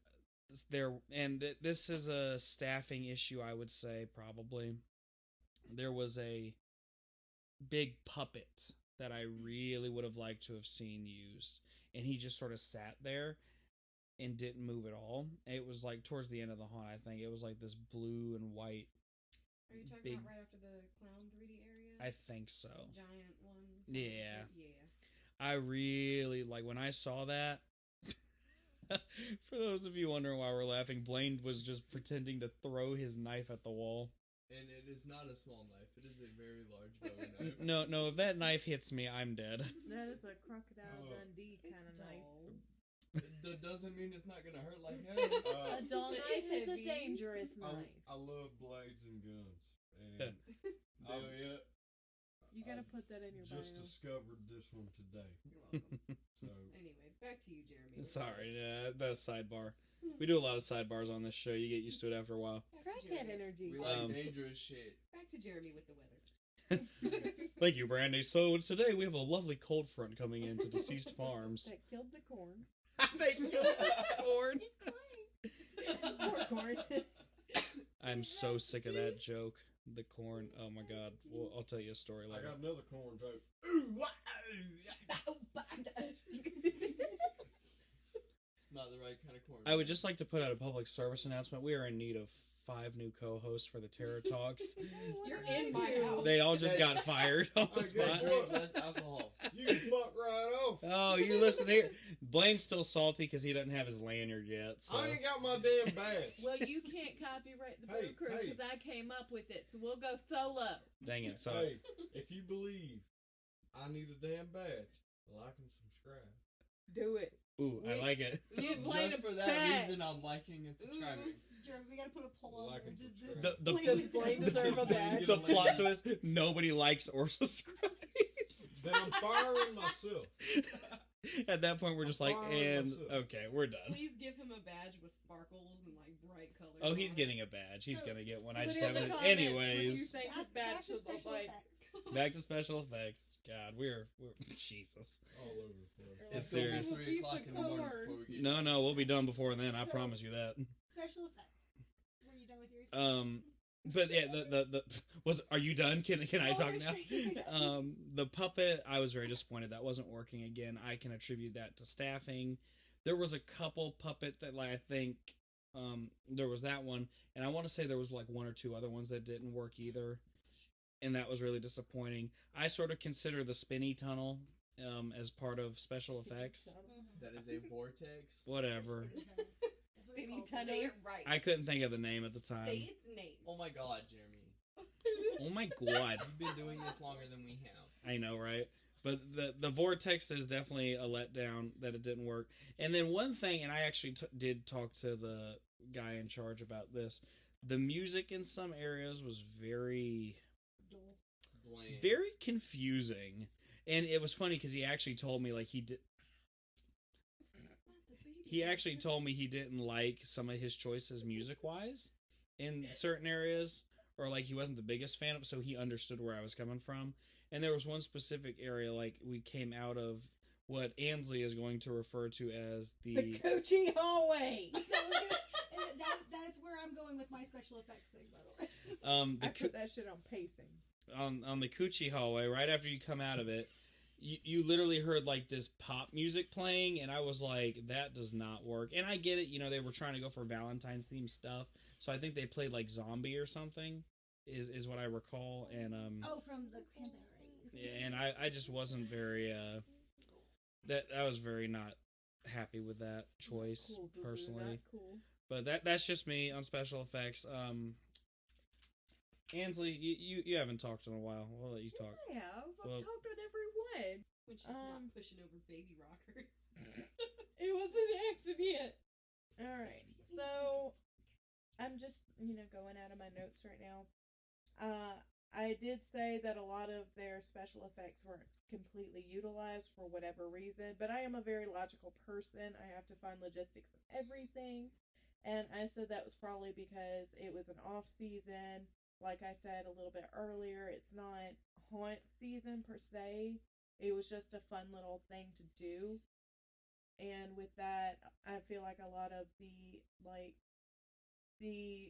there, and this is a staffing issue, I would say, probably. There was a big puppet that I really would have liked to have seen used, and he just sort of sat there and didn't move at all. It was like towards the end of the haunt, I think. It was like this blue and white. Are you talking about right after the clown 3D area? I think so. Giant one. Yeah. Yeah. I really, like, when I saw that, for those of you wondering why we're laughing, Blaine was just pretending to throw his knife at the wall. And it is not a small knife. It is a very large bowie knife. No, if that knife hits me, I'm dead. That is a Crocodile Dundee kind of knife. That doesn't mean it's not gonna hurt like hell. A dull knife is a dangerous knife. I love blades and guns. And you gotta put that in your just bio. discovered this one today. You're welcome. So Anyway, back to you, Jeremy. Sorry, that's sidebar. We do a lot of sidebars on this show. You get used to it after a while. Crackhead energy. We like dangerous shit. Back to Jeremy with the weather. Thank you, Brandy. So today we have a lovely cold front coming into Deceased Farms. That killed the corn. They killed the corn. It's corn. I'm so sick of that joke. The corn. Oh my God. Well, I'll tell you a story I later. got another corn joke. Ooh, what? It's not the right kind of corn. I would just like to put out a public service announcement. We are in need of 5 new co-hosts for the Terror Talks. You're in my house. They all just got fired on the spot. Drink less alcohol. You can fuck right off. Oh, you listen here. Blaine's still salty because he doesn't have his lanyard yet. So. I ain't got my damn badge. Well, you can't copyright the Brew Crew because I came up with it, so we'll go solo. Dang it. So. Hey, if you believe I need a damn badge, like and subscribe. Do it. Ooh, I like it. Just for that reason, I'm liking and subscribing. Jeremy, we gotta put a poll on Like there. and Just subscribe. The plot twist, nobody likes or subscribes. Then I'm firing myself. At that point, we're just like, and okay, we're done. Please give him a badge with sparkles and like bright colors. Oh, he's getting a badge. He's gonna get one. I just Put in haven't. the comments Anyways, what you think his badge should look like. back to special effects. God, we're Jesus. All over the place. It's gonna be serious. 3 o'clock in the morning before we get No, we'll be done before then. I promise you that. Special effects. Were you done with yours? But yeah, are you done? Can I talk now? The puppet, I was very disappointed that wasn't working again. I can attribute that to staffing. There was a couple puppet that I think there was that one, and I want to say there was like 1 or 2 other ones that didn't work either, and that was really disappointing. I sort of consider the spinny tunnel as part of special effects. That is a vortex. Whatever. Say it right. I couldn't think of the name at the time. Say its name. Oh my God, Jeremy. Oh my God. You've been doing this longer than we have. I know, right? But the vortex is definitely a letdown that it didn't work. And then one thing, and I actually did talk to the guy in charge about this. The music in some areas was very Bland. very confusing. And it was funny because he actually told me he actually told me he didn't like some of his choices music-wise in certain areas, or like he wasn't the biggest fan of it, so he understood where I was coming from. And there was one specific area, like we came out of what Ansley is going to refer to as the Coochie hallway. that is where I'm going with my special effects thing, by the way. I put that shit on pacing. On the Coochie hallway, right after you come out of it, you literally heard like this pop music playing, and I was like, that does not work. And I get it, they were trying to go for Valentine's themed stuff, so I think they played like Zombie or something, is what I recall. And from the Cranberries. yeah, and I just wasn't very I was very not happy with that choice personally. Cool. But that's just me on special effects. Ansley, you haven't talked in a while. We'll let you talk. Yeah, I've talked with everyone. When she's not pushing over baby rockers. It was an accident. Alright, so I'm just, going out of my notes right now. I did say that a lot of their special effects weren't completely utilized for whatever reason, but I am a very logical person. I have to find logistics of everything. And I said that was probably because it was an off season. Like I said a little bit earlier, it's not haunt season per se. It was just a fun little thing to do. And with that, I feel like a lot of the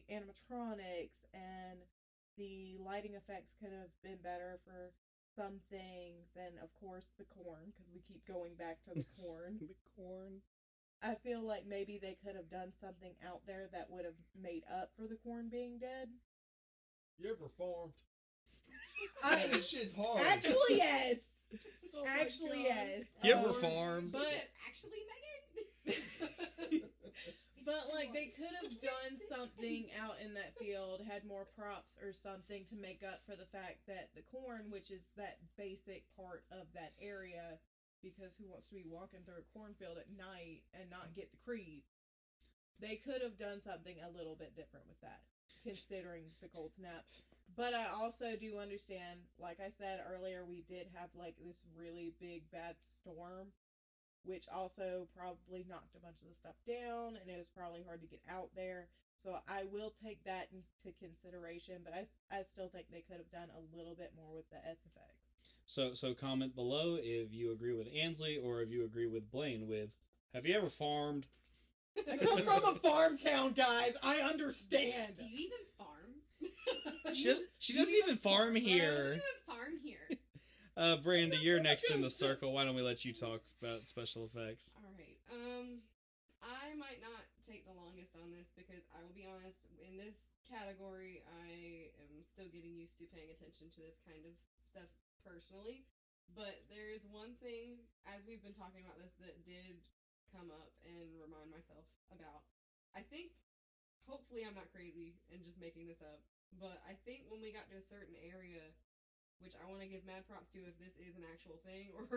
animatronics and the lighting effects could have been better for some things, and of course the corn, because we keep going back to the corn. The corn. I feel like maybe they could have done something out there that would have made up for the corn being dead. You ever farmed? This shit's hard. Actually, yes. Oh actually, yes. You ever farmed? But actually, Megan. But like they could have done something out in that field, had more props or something to make up for the fact that the corn, which is that basic part of that area, because who wants to be walking through a cornfield at night and not get the creep? They could have done something a little bit different with that, considering the cold snap. But I also do understand, like I said earlier, we did have like this really big bad storm, which also probably knocked a bunch of the stuff down, and it was probably hard to get out there. So I will take that into consideration, but I still think they could have done a little bit more with the SFX. So comment below if you agree with Ansley or if you agree with Blaine with, have you ever farmed? I come from a farm town, guys. I understand. Do you even farm? She doesn't even farm here. She doesn't even farm here. Brandy, you're next in the circle. Why don't we let you talk about special effects? All right. I might not take the longest on this because I will be honest, in this category, I am still getting used to paying attention to this kind of stuff personally. But there is one thing, as we've been talking about this, that did come up and remind myself about. I think, hopefully I'm not crazy and just making this up, but I think when we got to a certain area, which I want to give mad props to if this is an actual thing, or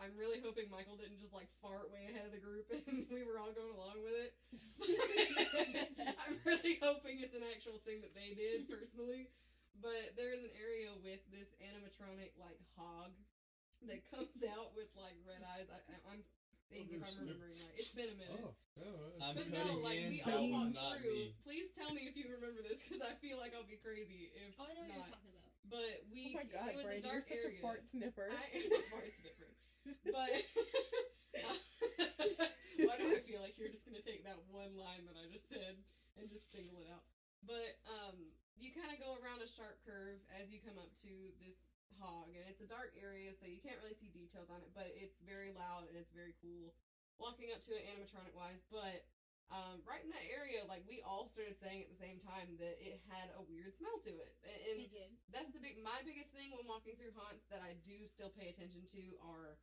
I'm really hoping Michael didn't just like fart way ahead of the group and we were all going along with it. I'm really hoping it's an actual thing that they did personally. But there is an area with this animatronic like hog that comes out with like red eyes. I'm think if I'm remembering right. It's been a minute. Oh, I'm but cutting no, like in. we That all was walked not through. me. Please tell me if you remember this, because I feel like I'll be crazy if Oh, I know what not. you're talking about. But we, Oh my God, it was Brady, a dark you're such area. a fart sniffer. I am a fart sniffer. But why do I feel like you're just gonna take that one line that I just said and just single it out? But you kind of go around a sharp curve as you come up to this hog, and it's a dark area, so you can't really see details on it, but it's very loud and it's very cool walking up to it animatronic wise. But right in that area, like we all started saying at the same time that it had a weird smell to it, and It did. that's my biggest thing when walking through haunts that I do still pay attention to are,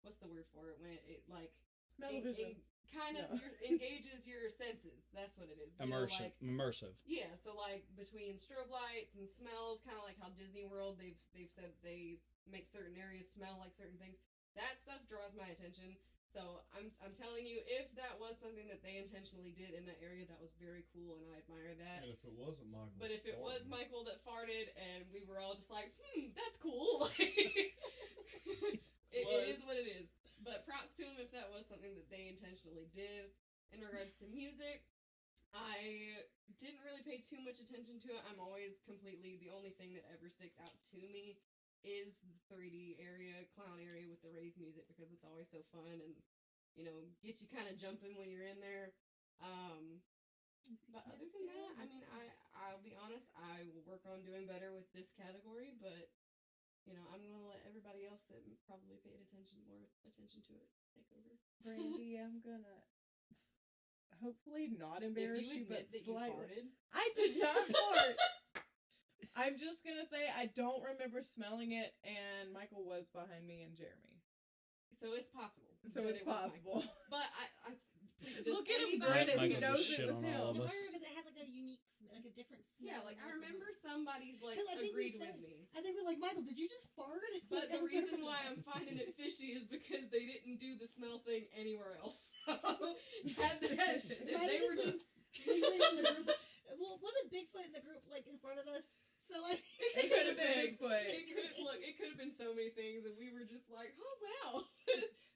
what's the word for it, when it like Smell-o-vision. kind of No. engages your senses. That's what it is. You know, like, Immersive. yeah, so like between strobe lights and smells, kind of like how Disney World, they've said they make certain areas smell like certain things. That stuff draws my attention. So I'm telling you, if that was something that they intentionally did in that area, that was very cool, and I admire that. And if it wasn't Michael, But if it was farting. Michael that farted, and we were all just like, that's cool. It is what it is. But props to him if that was something that they intentionally did. In regards to music, I didn't really pay too much attention to it. I'm always the only thing that ever sticks out to me is the 3D area, clown area with the rave music, because it's always so fun and, you know, gets you kind of jumping when you're in there. But other than that, I mean, I'll be honest, I will work on doing better with this category, but, you know, I'm going to let everybody else that probably paid more attention to it take over. Brandy, I'm gonna hopefully not embarrass If you you, but admit that slightly. you farted. I did not fart. I'm just gonna say I don't remember smelling it, and Michael was behind me and Jeremy. So it's possible. So that it's it was possible. Michael. But does Look at him anybody- grinning. He Michael knows just it shit was on all him. of I us. remember because it had like a unique, like a different smell. Yeah, like I or something. remember somebody's like 'Cause I think we agreed with said- me. I think we're like, Michael, did you just fart? But the reason why I'm finding it fishy is because they didn't do the smell thing anywhere else. If they were just lingering in the group. Well, Bigfoot in the group, like, in front of us. So, like... It could have been Bigfoot. It could have been so many things, and we were just like, oh, wow,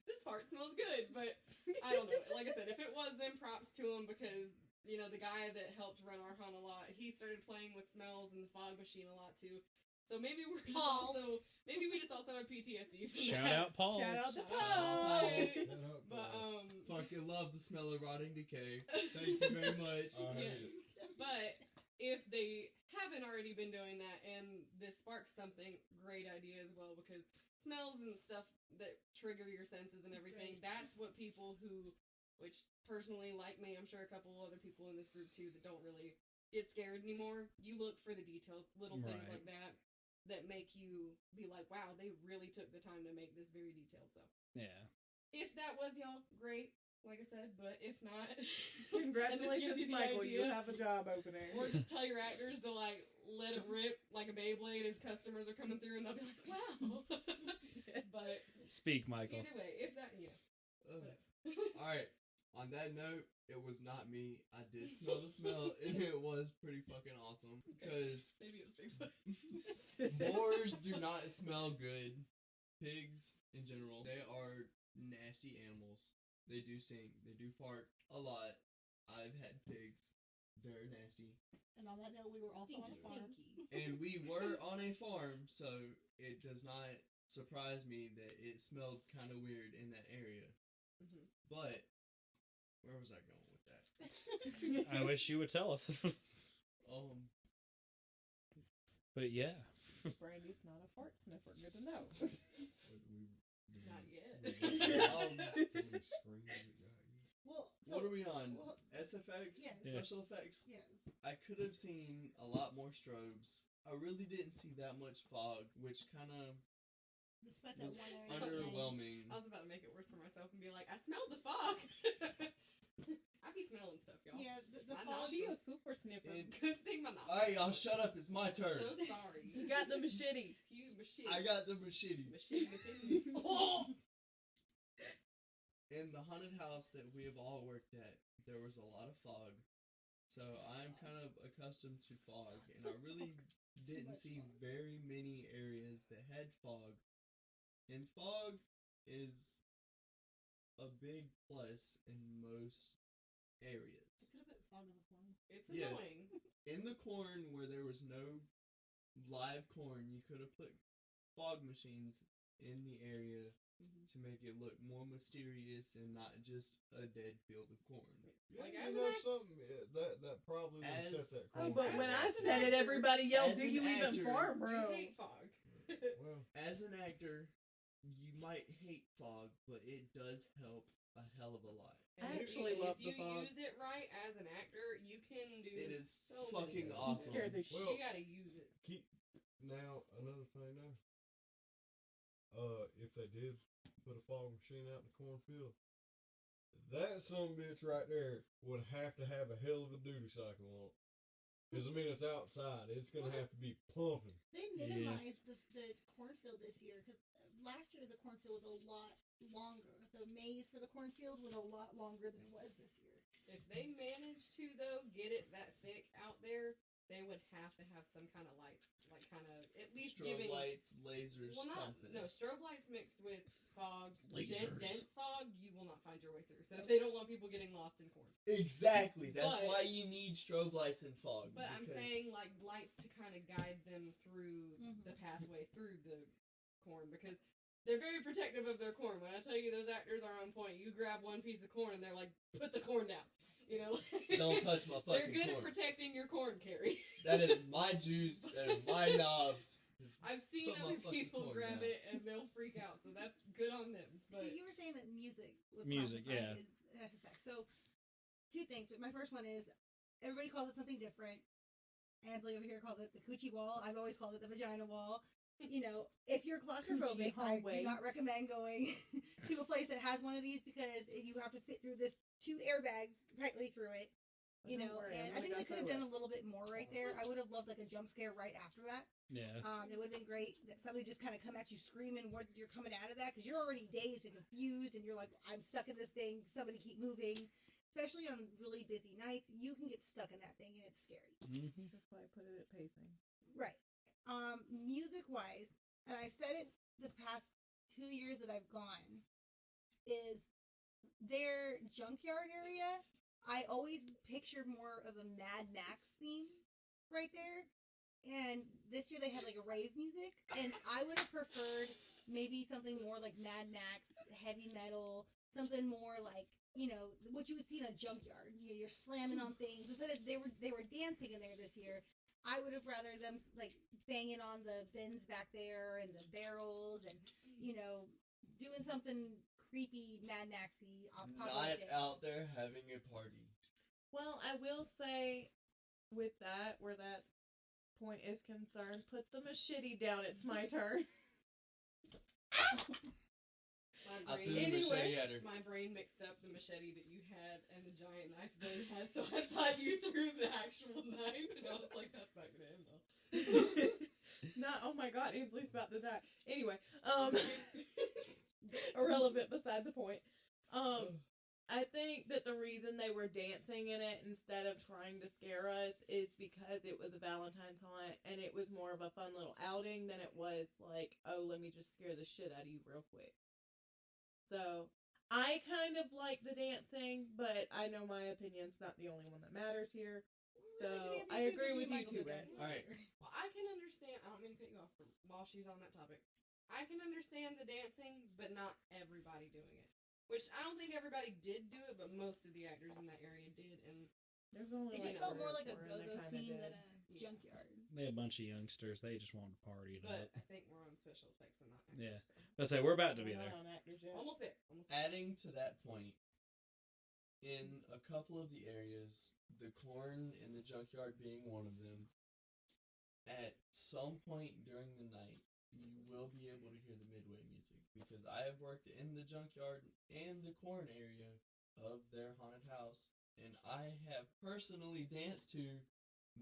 this part smells good. But I don't know. Like I said, if it was, then props to him, because, you know, the guy that helped run our hunt a lot, he started playing with smells and the fog machine a lot, too. So maybe we just also have PTSD from Shout that. out Paul. Shout out to Shout Paul. out. But fucking love the smell of rotting decay. Thank you very much. yes. But if they haven't already been doing that, and this sparks something, great idea as well, because smells and stuff that trigger your senses and everything, that's what people who, which personally, like me, I'm sure a couple other people in this group too that don't really get scared anymore, you look for the details, little things like that make you be like, wow, they really took the time to make this very detailed. So Yeah. if that was y'all, great, like I said, but if not, Congratulations, you the Michael. idea. You have a job opening. Or just tell your actors to, like, let it rip like a Beyblade as customers are coming through, and they'll be like, wow. But Speak, Michael. either way, if that, Alright, on that note, it was not me. I did smell the smell, and it was pretty fucking awesome. Because maybe it was Bigfoot. boars do not smell good. Pigs, in general, they are nasty animals. They do stink. They do fart a lot. I've had pigs. They're nasty. And on that note, we were also on a farm. And we were on a farm, so it does not surprise me that it smelled kind of weird in that area. Mm-hmm. But, where was I going with that? I wish you would tell us. But yeah. Brandy's not a fart sniffer. Good to know. Not yet. Well, what are we on? SFX? Yes. Special effects? Yes. I could have seen a lot more strobes. I really didn't see that much fog, which kind of Despite that was one area. underwhelming. I was about to make it worse for myself and be like, I smelled the fog. I be smelling stuff, y'all. Yeah, the My fog. She a nostrils. super sniffer. Good thing my nostrils. Alright, y'all shut up. It's my turn. So sorry. You got the machete. Excuse machete. I got the machete. Machete opinions. Oh! In the haunted house that we have all worked at, there was a lot of fog. So I'm kind of accustomed to fog, and I really didn't see very many areas that had fog. And fog is a big plus in most areas. You could have put fog in the corn. It's Yes. annoying. In the corn where there was no live corn, you could have put fog machines in the area to make it look more mysterious and not just a dead field of corn. Like, Yeah, as you know an act- something that probably would As- set that Oh, corn. but when I As an said it, actor- everybody yelled, as "Do an you even actor- fart, You bro?" hate fog. Well, As an actor, you might hate fog, but it does help a hell of a lot. And I if actually you, love if the you fog. use it right as an actor, you can do It is so many fucking things. awesome. Scared the Well- You gotta use it. keep now another thing now. If they did put a fog machine out in the cornfield, that son of a bitch right there would have to have a hell of a duty cycle on it. Because I mean, it's outside; it's gonna have to be pumping. They minimized the cornfield this year because last year the cornfield was a lot longer. The maze for the cornfield was a lot longer than it was this year. If they manage to, though, get it that thick out there, they would have to have some kind of lights, like kind of at least Strobe giving. lights, lasers, Well, not something. no strobe lights mixed with fog, Lasers. dense fog. You will not find your way through. So they don't want people getting lost in corn. Exactly. That's But- why you need strobe lights and fog. But I'm because saying like lights to kind of guide them through the pathway through the corn, because they're very protective of their corn. When I tell you those actors are on point, you grab one piece of corn and they're like, put the corn down. You know, Don't touch my they're fucking good corn. at protecting your corn, Carrie. That is my juice. That is my knobs. Just I've seen put my other fucking people corn grab down. it and they'll freak out, so that's good on them. So But you were saying that music was Music, classified yeah. as SFX. So two things. My first one is everybody calls it something different. Ansley over here calls it the coochie wall. I've always called it the vagina wall. You know, if you're claustrophobic, I hallway. do not recommend going to a place that has one of these because you have to fit through this 2 airbags tightly through it. You Don't know, worry, and I'm I think gonna they go could have through done a little bit more right there. I would have loved like a jump scare right after that. Yeah. It would have been great that somebody just kind of come at you screaming what you're coming out of that because you're already dazed and confused and you're like, I'm stuck in this thing. Somebody keep moving. especially on really busy nights, you can get stuck in that thing and it's scary. Mm-hmm. That's why I put it at pacing. Right. Music wise, and I've said it the past 2 years that I've gone, is their junkyard area. I always pictured more of a Mad Max theme right there. And this year they had like a rave music, and I would have preferred maybe something more like Mad Max, heavy metal, something more like, you know, what you would see in a junkyard. You're slamming on things. Instead of they were dancing in there this year, I would have rather them like banging on the bins back there and the barrels and, you know, doing something creepy Mad Maxy. Not out there having a party. Well, I will say with that, where that point is concerned, put the machete down. It's my turn. My brain, my brain mixed up the machete that you had and the giant knife they had, so I thought you threw the actual knife, and I was like, that's not gonna end well. Not, oh my god, Ainsley's about to die. Anyway, irrelevant beside the point. I think that the reason they were dancing in it instead of trying to scare us is because it was a Valentine's hunt and it was more of a fun little outing than it was like, oh, let me just scare the shit out of you real quick. So, I kind of like the dancing, but I know my opinion's not the only one that matters here. So, I agree with you too, Ray. Alright. Well, I can understand, I don't mean to cut you off while she's on that topic. I can understand the dancing, but not everybody doing it. Which, I don't think everybody did do it, but most of the actors in that area did, and there's only it just felt more like a go-go scene than a junkyard. They had a bunch of youngsters. They just wanted to party it but up. I think we're on special effects and not actors. Yeah. So. Let's say we're about to be there. Almost there. Adding to that point, in a couple of the areas, the corn in the junkyard being one of them, at some point during the night, you will be able to hear the Midway music, because I have worked in the junkyard and the corn area of their haunted house, and I have personally danced to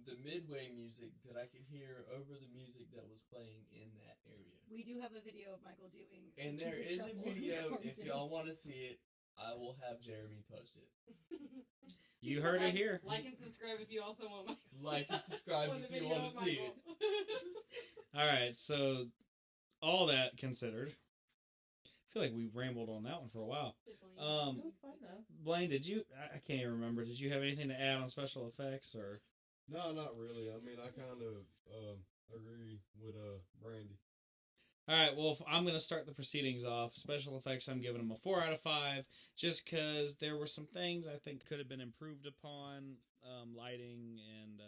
the Midway music that I could hear over the music that was playing in that area. We do have a video of Michael doing and there is a video, if y'all want to see it, I will have Jeremy post it. You heard it here. Like and subscribe if you also want Michael. Like and subscribe if you want to see it. Alright, so all that considered, I feel like we rambled on that one for a while. It was fun though. Blaine, did you, I can't even remember, did you have anything to add on special effects, or? No, not really. I mean, I kind of agree with Brandy. Alright, well, I'm going to start the proceedings off. Special effects, I'm giving them a 4 out of 5, just because there were some things I think could have been improved upon, lighting and,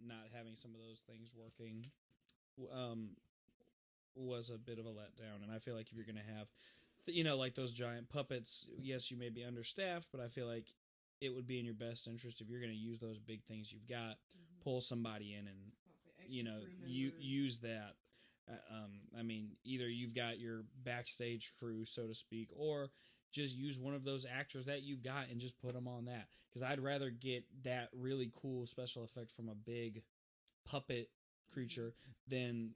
not having some of those things working, was a bit of a letdown. And I feel like if you're going to have, like those giant puppets, yes, you may be understaffed, but I feel like it would be in your best interest if you're going to use those big things you've got, pull somebody in and, use that. I mean, either you've got your backstage crew, so to speak, or just use one of those actors that you've got and just put them on that. Because I'd rather get that really cool special effect from a big puppet creature than,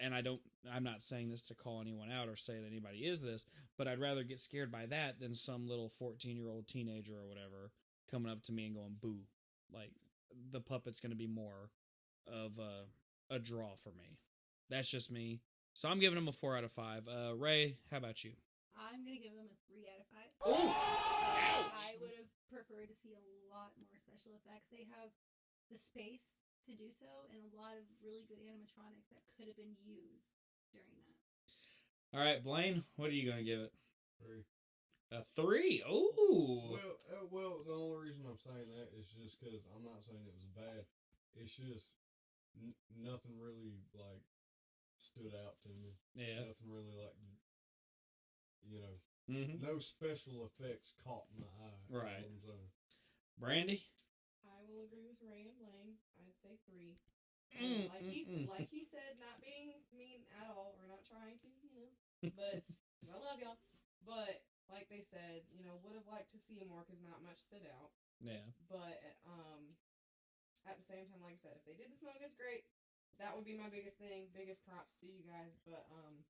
and I'm not saying this to call anyone out or say that anybody is this, but I'd rather get scared by that than some little 14-year-old teenager or whatever coming up to me and going, boo. Like, the puppet's going to be more of a draw for me. That's just me. So I'm giving him a 4 out of 5. Ray, how about you? I'm going to give him a 3 out of 5. Oh! I would have preferred to see a lot more special effects. They have the space to do so and a lot of really good animatronics that could have been used during that. All right, Blaine, what are you going to give it? 3. A 3? Oh! Well, the only reason I'm saying that is just because I'm not saying it was bad. It's just nothing really, like, stood out to me. Yeah. Nothing really, like, no special effects caught my eye. Right. You know what I'm saying? Brandy? I will agree with Ray and Blaine. I'd say 3. Like he said, not being mean at all. We're not trying to, but I love y'all. But like they said, would have liked to see more because not much stood out. Yeah. But at the same time, like I said, if they did the smoke, it's great. That would be my biggest thing. Biggest props to you guys. But man,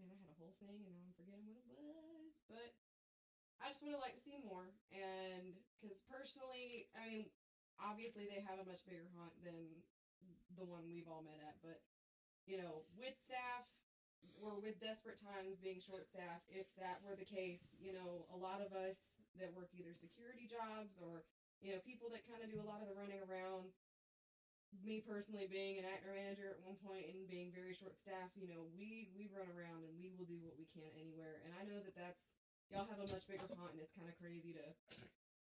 I had a whole thing and now I'm forgetting what it was. But I just would have liked to see more. And because personally, I mean, obviously they have a much bigger haunt than the one we've all met at, but you know, with staff or with desperate times being short staffed, if that were the case, you know, a lot of us that work either security jobs or, you know, people that kind of do a lot of the running around, me personally being an actor manager at one point and being very short staffed, you know, we run around and we will do what we can anywhere. And I know that y'all have a much bigger haunt and it's kind of crazy to,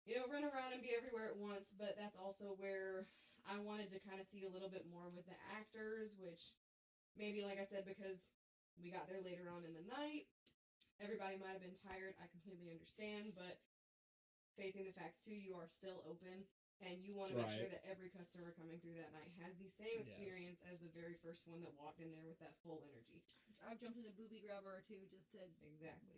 you know, run around and be everywhere at once, but that's also where I wanted to kind of see a little bit more with the actors, which maybe, like I said, because we got there later on in the night, everybody might have been tired. I completely understand, but facing the facts too, you are still open, and you want to make sure that every customer coming through that night has the same experience as the very first one that walked in there with that full energy. I've jumped in a booby grabber or two just to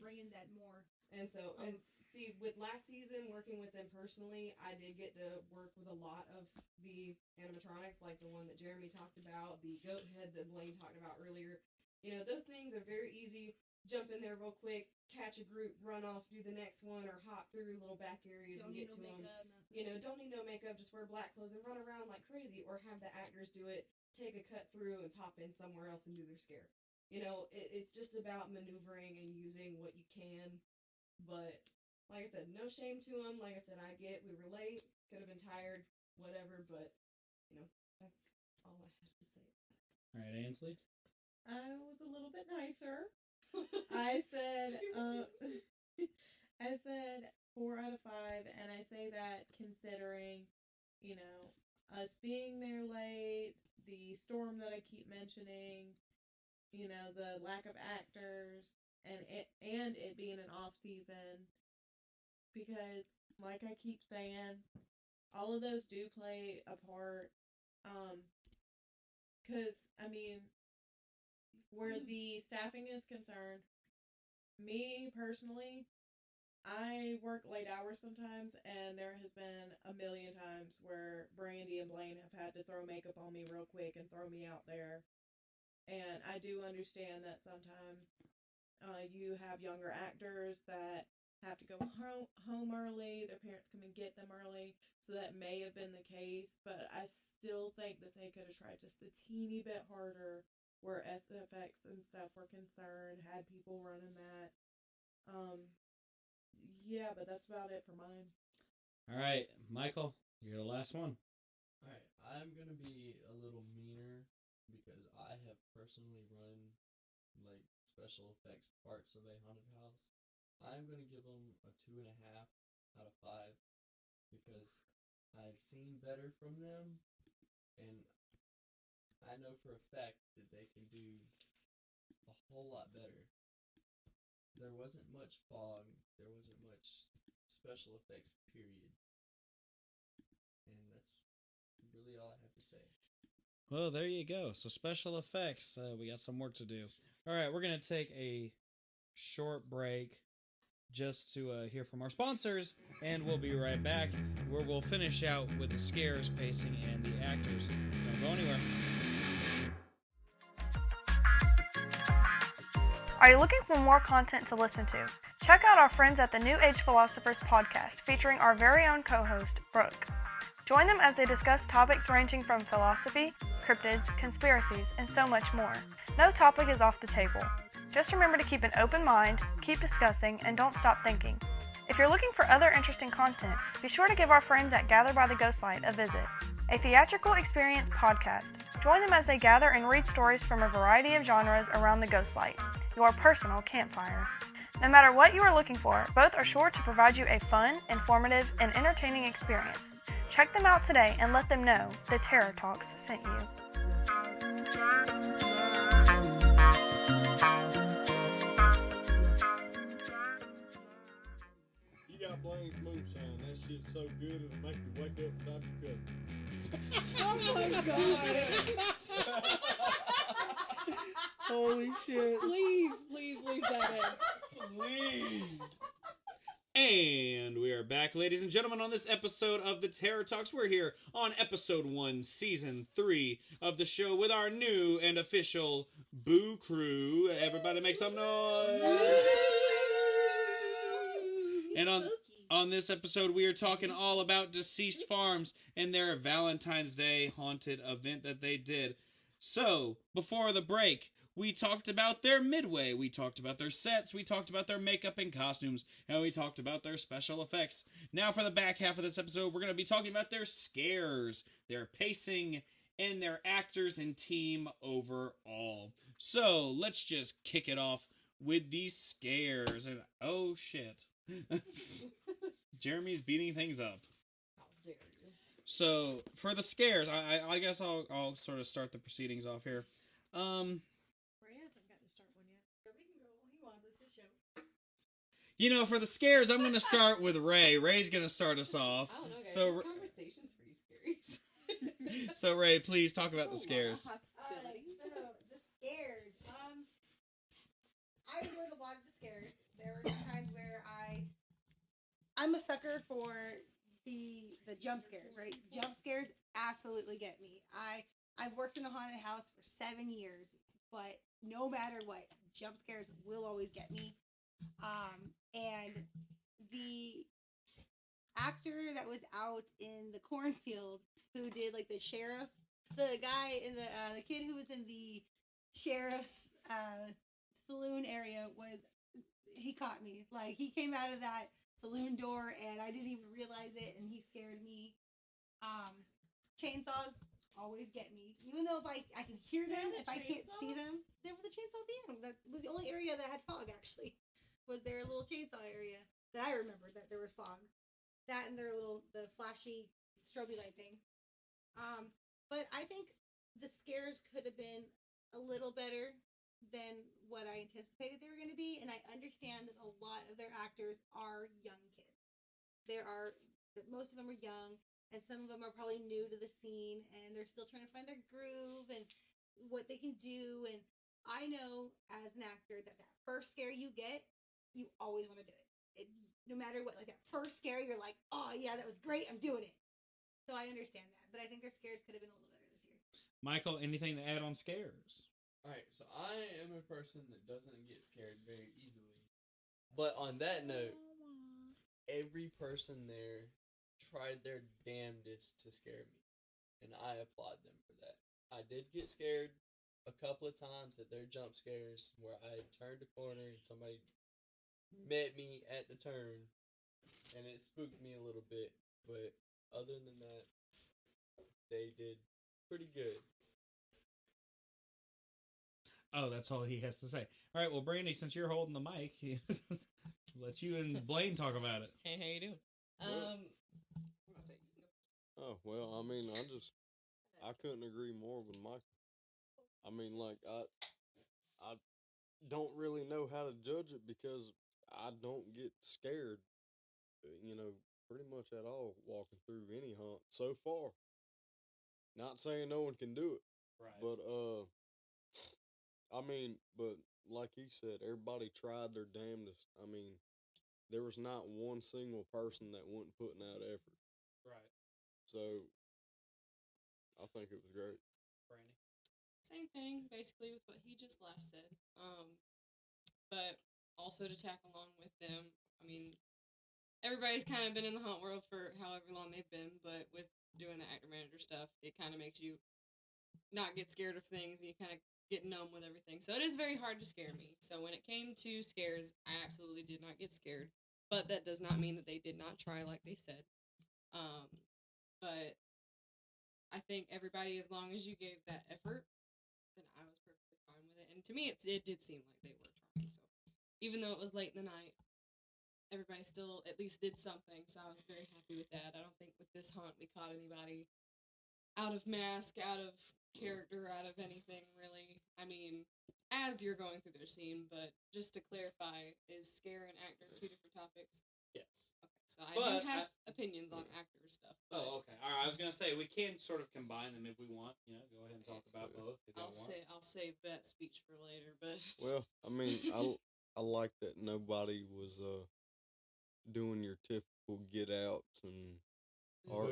bring in that more. And so, and see, with last season, working with them personally, I did get to work with a lot of the animatronics, like the one that Jeremy talked about, the goat head that Blaine talked about earlier. You know, those things are very easy. Jump in there real quick, catch a group, run off, do the next one, or hop through little back areas and get to them. You know, don't need no makeup, just wear black clothes and run around like crazy, or have the actors do it, take a cut through and pop in somewhere else and do their scare. You know, it's just about maneuvering and using what you can. But like I said, no shame to them. Like I said, I get we were late, could have been tired, whatever. But you know, that's all I have to say. All right, Ainsley. I was a little bit nicer. I said, I said 4 out of 5, and I say that considering, you know, us being there late, the storm that I keep mentioning, you know, the lack of actors, and it being an off season, because like I keep saying, all of those do play a part. Because I mean, where the staffing is concerned, me personally, I work late hours sometimes, and there has been a million times where Brandy and Blaine have had to throw makeup on me real quick and throw me out there. And I do understand that sometimes you have younger actors that have to go home early, their parents come and get them early, so that may have been the case, but I still think that they could have tried just a teeny bit harder where SFX and stuff were concerned, had people running that. Yeah, but that's about it for mine. All right, Michael, you're the last one. Alright, I'm gonna be a little meaner because I have personally run like special effects parts of a haunted house. I'm gonna give them a 2.5 out of 5 because I've seen better from them, and I know for a fact that they can do a whole lot better. There wasn't much fog, there wasn't much special effects, period. And that's really all I have to say. Well, there you go. So special effects, we got some work to do. All right, we're going to take a short break just to hear from our sponsors, and we'll be right back, where we'll finish out with the scares, pacing, and the actors. Don't go anywhere. Are you looking for more content to listen to? Check out our friends at the New Age Philosophers podcast, featuring our very own co-host, Brooke. Join them as they discuss topics ranging from philosophy, cryptids, conspiracies, and so much more. No topic is off the table. Just remember to keep an open mind, keep discussing, and don't stop thinking. If you're looking for other interesting content, be sure to give our friends at Gather by the Ghostlight a visit. A theatrical experience podcast. Join them as they gather and read stories from a variety of genres around the Ghostlight, your personal campfire. No matter what you are looking for, both are sure to provide you a fun, informative, and entertaining experience. Check them out today and let them know the Terror Talks sent you. You got Blaine's moonshine. That shit's so good it'll make you wake up beside your cousin. Oh my god! Holy shit. Please leave that in. Please. And we are back, ladies and gentlemen, on this episode of the Terror Talks. We're here on episode 1, season 3 of the show with our new and official Boo Crew. Everybody make some noise. And on this episode, we are talking all about Deceased Farms and their Valentine's Day haunted event that they did. So, before the break, we talked about their midway, we talked about their sets, we talked about their makeup and costumes, and we talked about their special effects. Now for the back half of this episode, we're going to be talking about their scares, their pacing, and their actors and team overall. So, let's just kick it off with these scares. And oh shit. Jeremy's beating things up. How dare you? So, for the scares, I guess I'll sort of start the proceedings off here. Ray hasn't gotten to start one yet. But we can go. He wants us to show. You know, for the scares, I'm going to start with Ray. Ray's going to start us off. I don't know, guys. So, This conversation's pretty scary. so Ray, please talk about the scares. Alright, so the scares. I enjoyed a lot of the scares. There were times where I'm a sucker for the jump scares, right? Jump scares absolutely get me. I've worked in a haunted house for 7 years, but no matter what, jump scares will always get me. And the actor that was out in the cornfield who did like the sheriff, the guy in the kid who was in the sheriff's saloon area he caught me. Like, he came out of that saloon door and I didn't even realize it, and he scared me. Chainsaws always get me, even though if I can hear them, if I can't see them. There was a chainsaw at the end. That was the only area that had fog, actually, was their little chainsaw area that I remembered that there was fog. That and the flashy strobe light thing. But I think the scares could have been a little better than what I anticipated they were going to be, and I understand that a lot of their actors are young kids. Most of them are young, and some of them are probably new to the scene, and they're still trying to find their groove and what they can do. And I know as an actor that first scare you get, you always want to do it. No matter what, like that first scare, you're like, oh yeah, that was great, I'm doing it. So I understand that, but I think their scares could have been a little better this year. Michael, anything to add on scares? Alright, so I am a person that doesn't get scared very easily. But on that note, every person there tried their damnedest to scare me. And I applaud them for that. I did get scared a couple of times at their jump scares where I turned a corner and somebody met me at the turn. And it spooked me a little bit. But other than that, they did pretty good. Oh, that's all he has to say. All right, well, Brandy, since you're holding the mic, let you and Blaine talk about it. Hey, how you doing? Oh, well, I mean, I couldn't agree more with Michael. I mean, like, I don't really know how to judge it because I don't get scared, pretty much at all walking through any hunt so far. Not saying no one can do it. Right. But, I mean, but like he said, everybody tried their damnedest. I mean, there was not one single person that wasn't putting out effort. Right. So, I think it was great. Brandy? Same thing, basically, with what he just last said. But also to tag along with them, I mean, everybody's kind of been in the hunt world for however long they've been, but with doing the actor-manager stuff, it kind of makes you not get scared of things, and you kind of get numb with everything. So it is very hard to scare me. So when it came to scares, I absolutely did not get scared. But that does not mean that they did not try like they said. But I think everybody, as long as you gave that effort, then I was perfectly fine with it. And to me, it did seem like they were trying. So even though it was late in the night, everybody still at least did something. So I was very happy with that. I don't think with this hunt we caught anybody out of mask, out of character, out of anything really. I mean, as you're going through their scene, but just to clarify, is scare and actor two different topics? Yes. Okay, so I do have opinions on actor stuff. But Oh, okay. All right. I was gonna say we can sort of combine them if we want. Go ahead and talk about both. If you want. I'll save that speech for later. But Well, I mean, I like that nobody was doing your typical get outs and or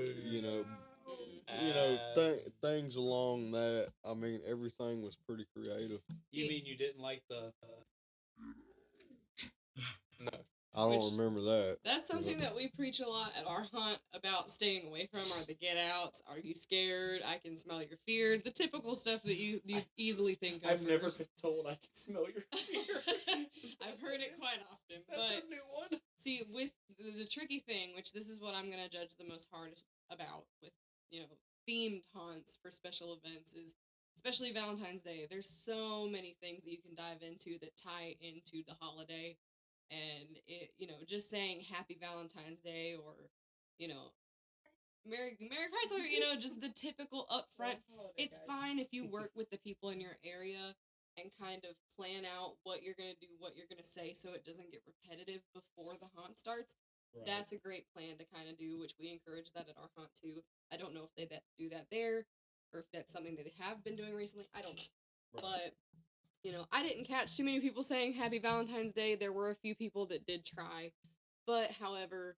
things along that. I mean, everything was pretty creative. You mean you didn't like the? No, I don't Which- remember that. That's something that we preach a lot at our hunt about staying away from are the get outs. Are you scared? I can smell your fear. The typical stuff that you easily think of. I've never first. been told I can smell your fear. I've heard it quite often. That's but a new one. See, with the tricky thing, which this is what I'm going to judge the most hardest about with, themed haunts for special events is, especially Valentine's Day, there's so many things that you can dive into that tie into the holiday. And just saying Happy Valentine's Day or, Merry Chrysler, just the typical upfront. It's fine if you work with the people in your area and kind of plan out what you're going to do, what you're going to say, so it doesn't get repetitive before the haunt starts. Right. That's a great plan to kind of do, which we encourage that at our haunt too. I don't know if they do that there or if that's something that they have been doing recently. I don't know. Right. But I didn't catch too many people saying Happy Valentine's Day. There were a few people that did try. But, however,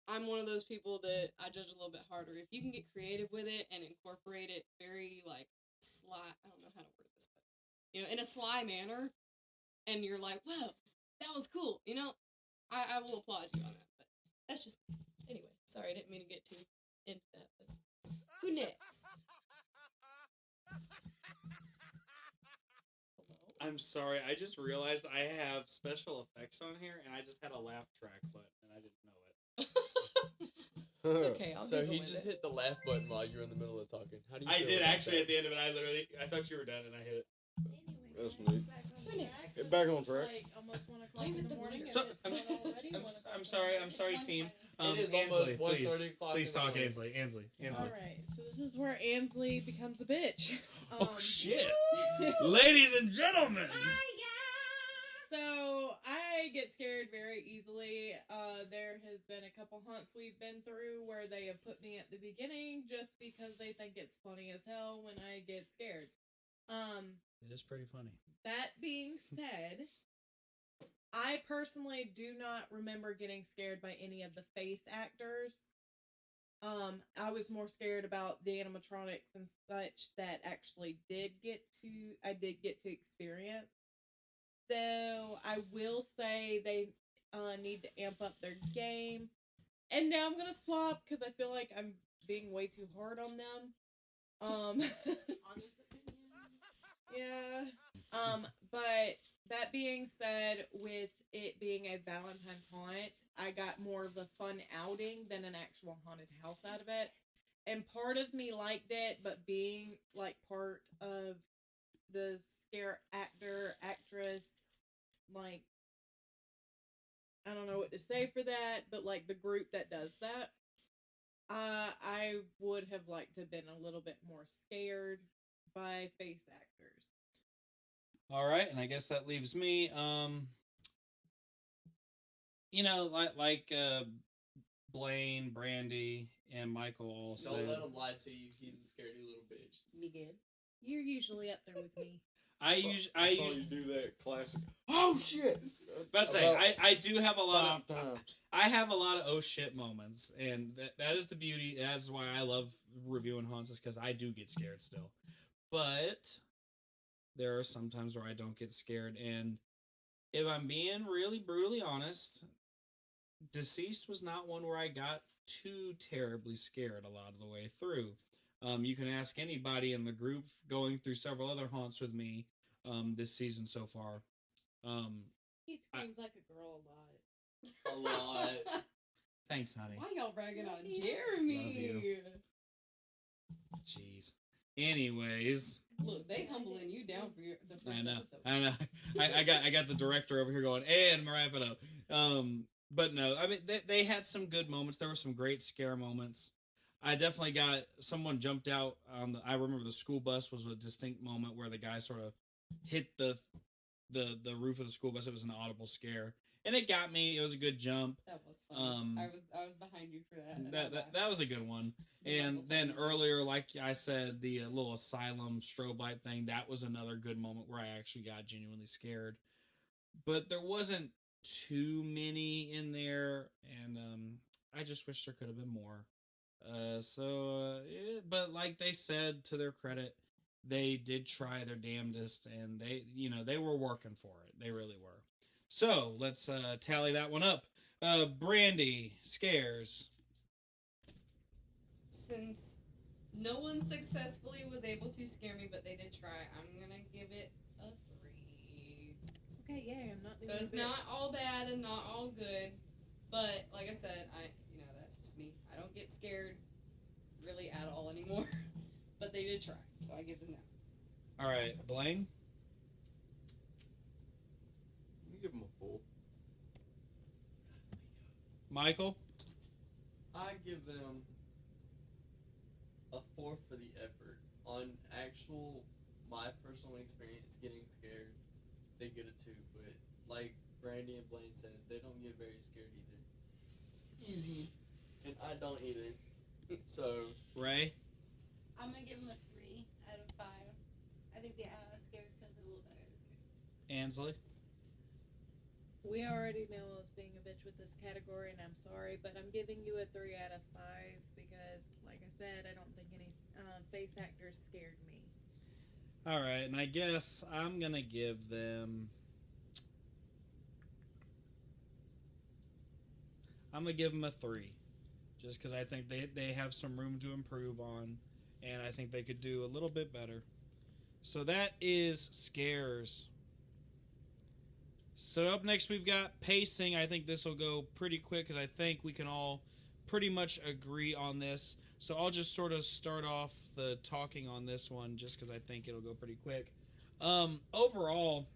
I'm one of those people that I judge a little bit harder. If you can get creative with it and incorporate it very, sly, I don't know how to word this, but, in a sly manner, and you're like, whoa, that was cool, I will applaud you on that. But that's just, anyway, sorry, I didn't mean to get too into that. But who next? I'm sorry, I just realized I have special effects on here, and I just had a laugh track button, and I didn't know it. It's okay, I'll So Google he with just it. hit the laugh button while you were in the middle of talking. How do you I feel did about actually that? at the end of it. I thought you were done, and I hit it. That's neat. Who next? Get back on track. Like almost 1 o'clock in the morning. So, and it's not already 1 o'clock. I'm sorry, team. It is Ansley, almost please, 1:30 o'clock please in the talk, morning. Ansley. All right, so this is where Ansley becomes a bitch. Oh shit, ladies and gentlemen. So I get scared very easily. There has been a couple hunts we've been through where they have put me at the beginning just because they think it's funny as hell when I get scared. It is pretty funny. That being said, I personally do not remember getting scared by any of the face actors. I was more scared about the animatronics and such that actually I did get to experience. So I will say they need to amp up their game. And now I'm going to swap because I feel like I'm being way too hard on them. Honest opinion. Yeah. But that being said, with it being a Valentine's haunt, I got more of a fun outing than an actual haunted house out of it. And part of me liked it, but being part of the scare actress, I don't know what to say for that, but the group that does that, I would have liked to have been a little bit more scared by face actors. All right, and I guess that leaves me. Blaine, Brandy, and Michael all said. Don't let him lie to you. He's a scaredy little bitch. Me good. You're usually up there with me. I saw you do that classic. Oh shit! But I do have a lot of. times. I have a lot of oh shit moments, and that is the beauty. That's why I love reviewing haunts, is because I do get scared still. But there are some times where I don't get scared, and if I'm being really brutally honest, Deceased was not one where I got too terribly scared a lot of the way through. You can ask anybody in the group going through several other haunts with me this season so far. He screams like a girl A lot. Thanks, honey. Why y'all bragging on Jeremy? Love you. Jeez. Anyways. Look, they humbling you down for the first episode. I know. I got the director over here going, and wrap it up. But no, I mean, they had some good moments. There were some great scare moments. I definitely got someone jumped out on I remember the school bus was a distinct moment where the guy sort of hit the roof of the school bus. It was an audible scare, and it got me. It was a good jump. That was fun. I was behind you for that. That was a good one. And then earlier, like I said, the little asylum strobe light thing, that was another good moment where I actually got genuinely scared. But there wasn't too many in there, and I just wish there could have been more. But like they said, to their credit, they did try their damnedest, and they were working for it. They really were. So let's tally that one up. Brandy, scares. Since no one successfully was able to scare me, but they did try, I'm gonna give it a 3. Okay, yay, I'm not So being a it's bitch. not all bad and not all good, but like I said, that's just me. I don't get scared really at all anymore. But they did try, so I give them that. All right, Blaine. You give them a 4. Michael. I give them a 4 for the effort. On my personal experience getting scared, they get a 2. But like Brandy and Blaine said, they don't get very scared either. Easy. And I don't either. So. Ray. I'm going to give them a 3 out of 5. I think the scares could have been a little better this year. Ansley. We already know I was being a bitch with this category, and I'm sorry, but I'm giving you a 3 out of 5 because, like I said, I don't think any face actors scared me. All right, and I guess I'm gonna give them. I'm gonna give them a 3, just because I think they have some room to improve on, and I think they could do a little bit better. So that is scares. So up next we've got pacing. I think this will go pretty quick because I think we can all pretty much agree on this. So I'll just sort of start off the talking on this one just because I think it'll go pretty quick. Overall,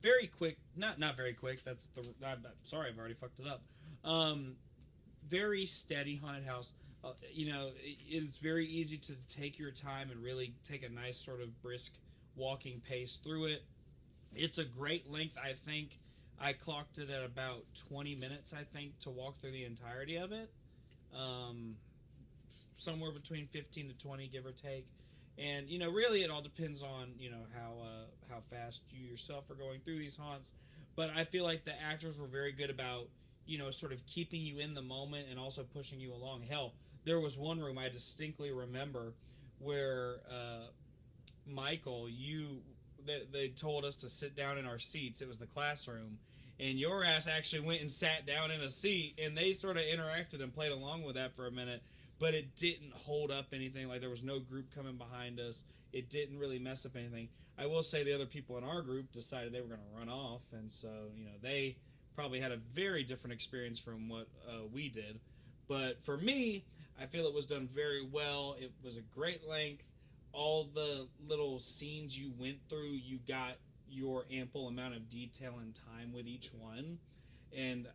very quick. Not very quick. I'm sorry, I've already fucked it up. Very steady haunted house. It's very easy to take your time and really take a nice sort of brisk walking pace through it. It's a great length. I think I clocked it at about 20 minutes, I think, to walk through the entirety of it. Somewhere between 15 to 20, give or take. And, really it all depends on, how fast you yourself are going through these haunts. But I feel like the actors were very good about, sort of keeping you in the moment and also pushing you along. Hell, there was one room I distinctly remember where Michael, they told us to sit down in our seats. It was the classroom. And your ass actually went and sat down in a seat, and they sort of interacted and played along with that for a minute. But it didn't hold up anything. Like, there was no group coming behind us. It didn't really mess up anything. I will say the other people in our group decided they were going to run off, and so, they probably had a very different experience from what we did. But for me, I feel it was done very well. It was a great length. All the little scenes you went through, you got your ample amount of detail and time with each one, and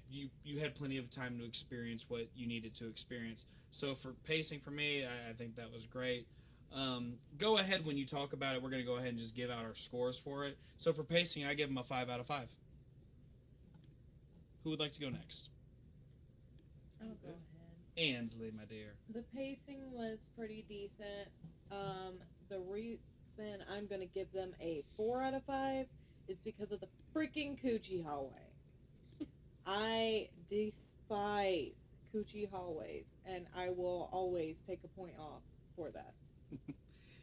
you had plenty of time to experience what you needed to experience. So for pacing for me, I think that was great. Go ahead when you talk about it. We're going to go ahead and just give out our scores for it. So for pacing, I give them a 5 out of 5. Who would like to go next? I'll go ahead. Ansley, my dear. The pacing was pretty decent. The reason I'm going to give them a 4 out of 5 is because of the freaking coochie hallway. I despise coochie hallways, and I will always take a point off for that.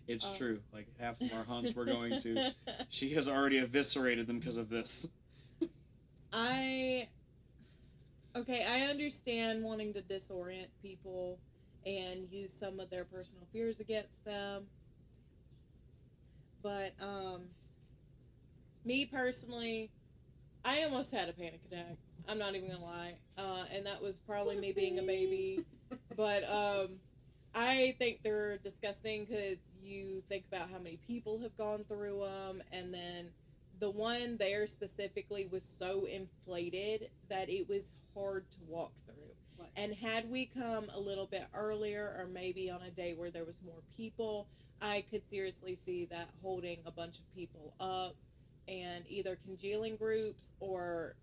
It's true. Like, half of our haunts we're going to, she has already eviscerated them because of this. I understand wanting to disorient people and use some of their personal fears against them. But, me personally, I almost had a panic attack. I'm not even gonna lie. And that was probably me being a baby. But, I think they're disgusting because you think about how many people have gone through them, and then the one there specifically was so inflated that it was hard to walk through. What? And had we come a little bit earlier, or maybe on a day where there was more people, I could seriously see that holding a bunch of people up and either congealing groups or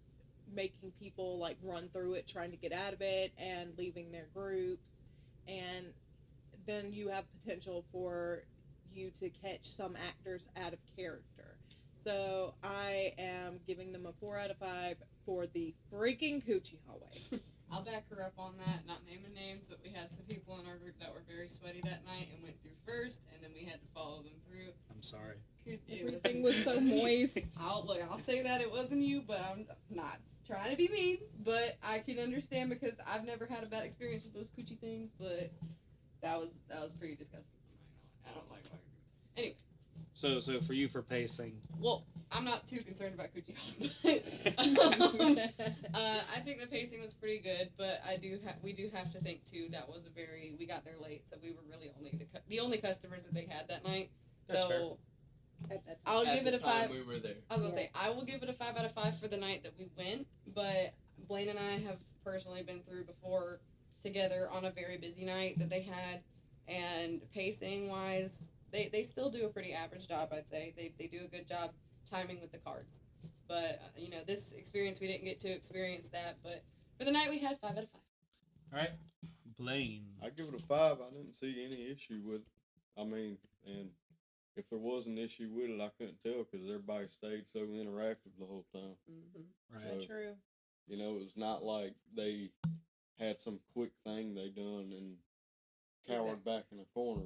making people like run through it trying to get out of it and leaving their groups, and then you have potential for you to catch some actors out of character. So I am giving them a 4 out of 5 for the freaking coochie hallway. I'll back her up on that, not naming names, but we had some people in our group that were very sweaty that night and went through first, and then we had to follow them through. I'm sorry. Everything was so moist. I'll say that it wasn't you, but I'm not trying to be mean, but I can understand because I've never had a bad experience with those coochie things, but that was pretty disgusting. I don't like my group. Anyway. So for you, for pacing. Well, I'm not too concerned about coochie house, but I think the pacing was pretty good. But we do have to think too that was we got there late, so we were really only the only customers that they had that night. That's fair. I'll give it a 5. We were there. I was gonna say I will give it a 5 out of 5 for the night that we went. But Blaine and I have personally been through before together on a very busy night that they had, and pacing wise, they still do a pretty average job. I'd say they do a good job timing with the cards. But this experience we didn't get to experience that. But for the night we had 5 out of 5. All right, Blaine. I give it a 5. I didn't see any issue with it. I mean, and if there was an issue with it, I couldn't tell because everybody stayed so interactive the whole time. Mm-hmm. Right. So, True. It was not like they had some quick thing they done and cowered back in a corner.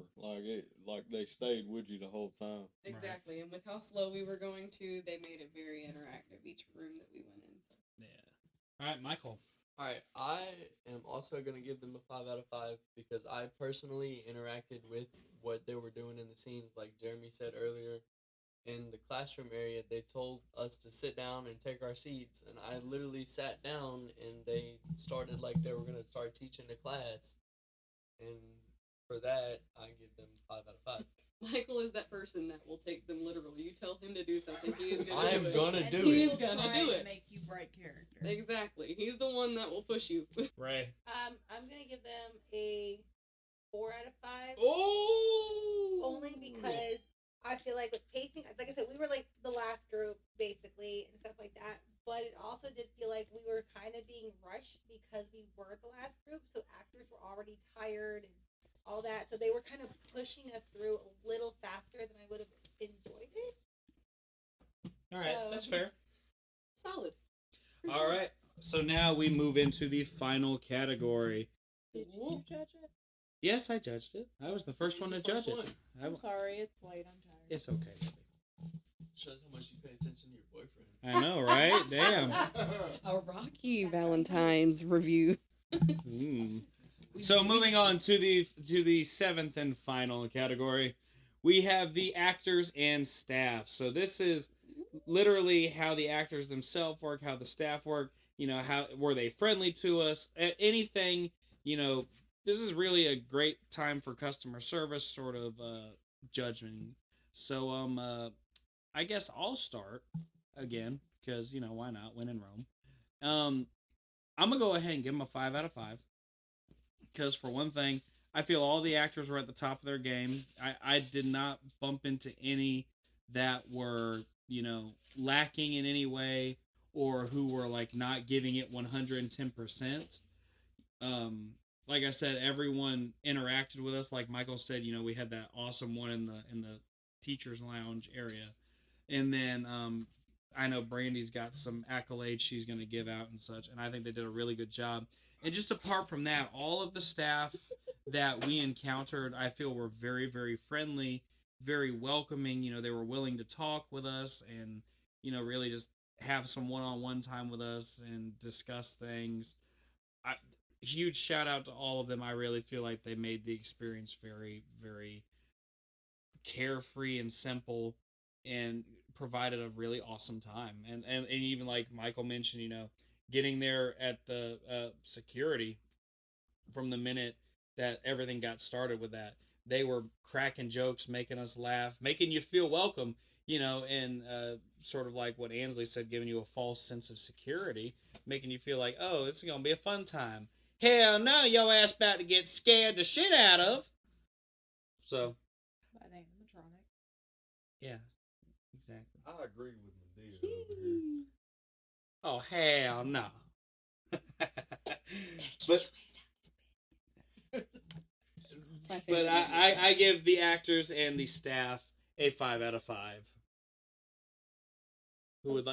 Like they stayed with you the whole time. Exactly, right. And with how slow we were going to, they made it very interactive. Each room that we went in. So. Yeah. All right, Michael. All right, I am also going to give them a 5 out of 5 because I personally interacted with what they were doing in the scenes. Like Jeremy said earlier, in the classroom area, they told us to sit down and take our seats. And I literally sat down and they started like they were going to start teaching the class. And for that, I give them 5 out of 5. Michael is that person that will take them literal. You tell him to do something, he is going I to am do it. gonna do it. He is going to do it. Make you break character. Exactly. He's the one that will push you. Ray. I'm gonna give them a 4 out of 5. Oh! Only because I feel like with pacing, like I said, we were like the last group basically and stuff like that. But it also did feel like we were kind of being rushed because we were the last group, so actors were already tired and all that. So they were kind of pushing us through a little faster than I would have enjoyed it. All right, that's fair. Solid. All right, so now we move into the final category. Did you judge it? Yes, I judged it. I was the first one to judge it. I'm sorry, it's late. I'm tired. It's okay. Shows how much you pay attention to your boyfriend. I know, right? Damn. A Rocky Valentine's review. So moving on to the 7th and final category, we have the actors and staff. So this is literally how the actors themselves work, how the staff work. How were they friendly to us? Anything. This is really a great time for customer service sort of judging. So I guess I'll start again because why not? When in Rome. I'm gonna go ahead and give them a 5 out of 5. Because for one thing, I feel all the actors were at the top of their game. I did not bump into any that were, lacking in any way or who were like not giving it 110%. Like I said, everyone interacted with us. Like Michael said, we had that awesome one in the teacher's lounge area. And then I know Brandy's got some accolades she's going to give out and such. And I think they did a really good job. And just apart from that, all of the staff that we encountered, I feel were very, very friendly, very welcoming. They were willing to talk with us and, really just have some one-on-one time with us and discuss things. Huge shout out to all of them. I really feel like they made the experience very, very carefree and simple and provided a really awesome time. And even like Michael mentioned, getting there at the security from the minute that everything got started with that. They were cracking jokes, making us laugh, making you feel welcome, and sort of like what Ansley said, giving you a false sense of security, making you feel like, oh, it's going to be a fun time. Hell no, your ass about to get scared the shit out of. So. By the animatronic. Yeah, exactly. I agree with Medea over here. Oh, hell no. But I give the actors and the staff a 5 out of 5. Who would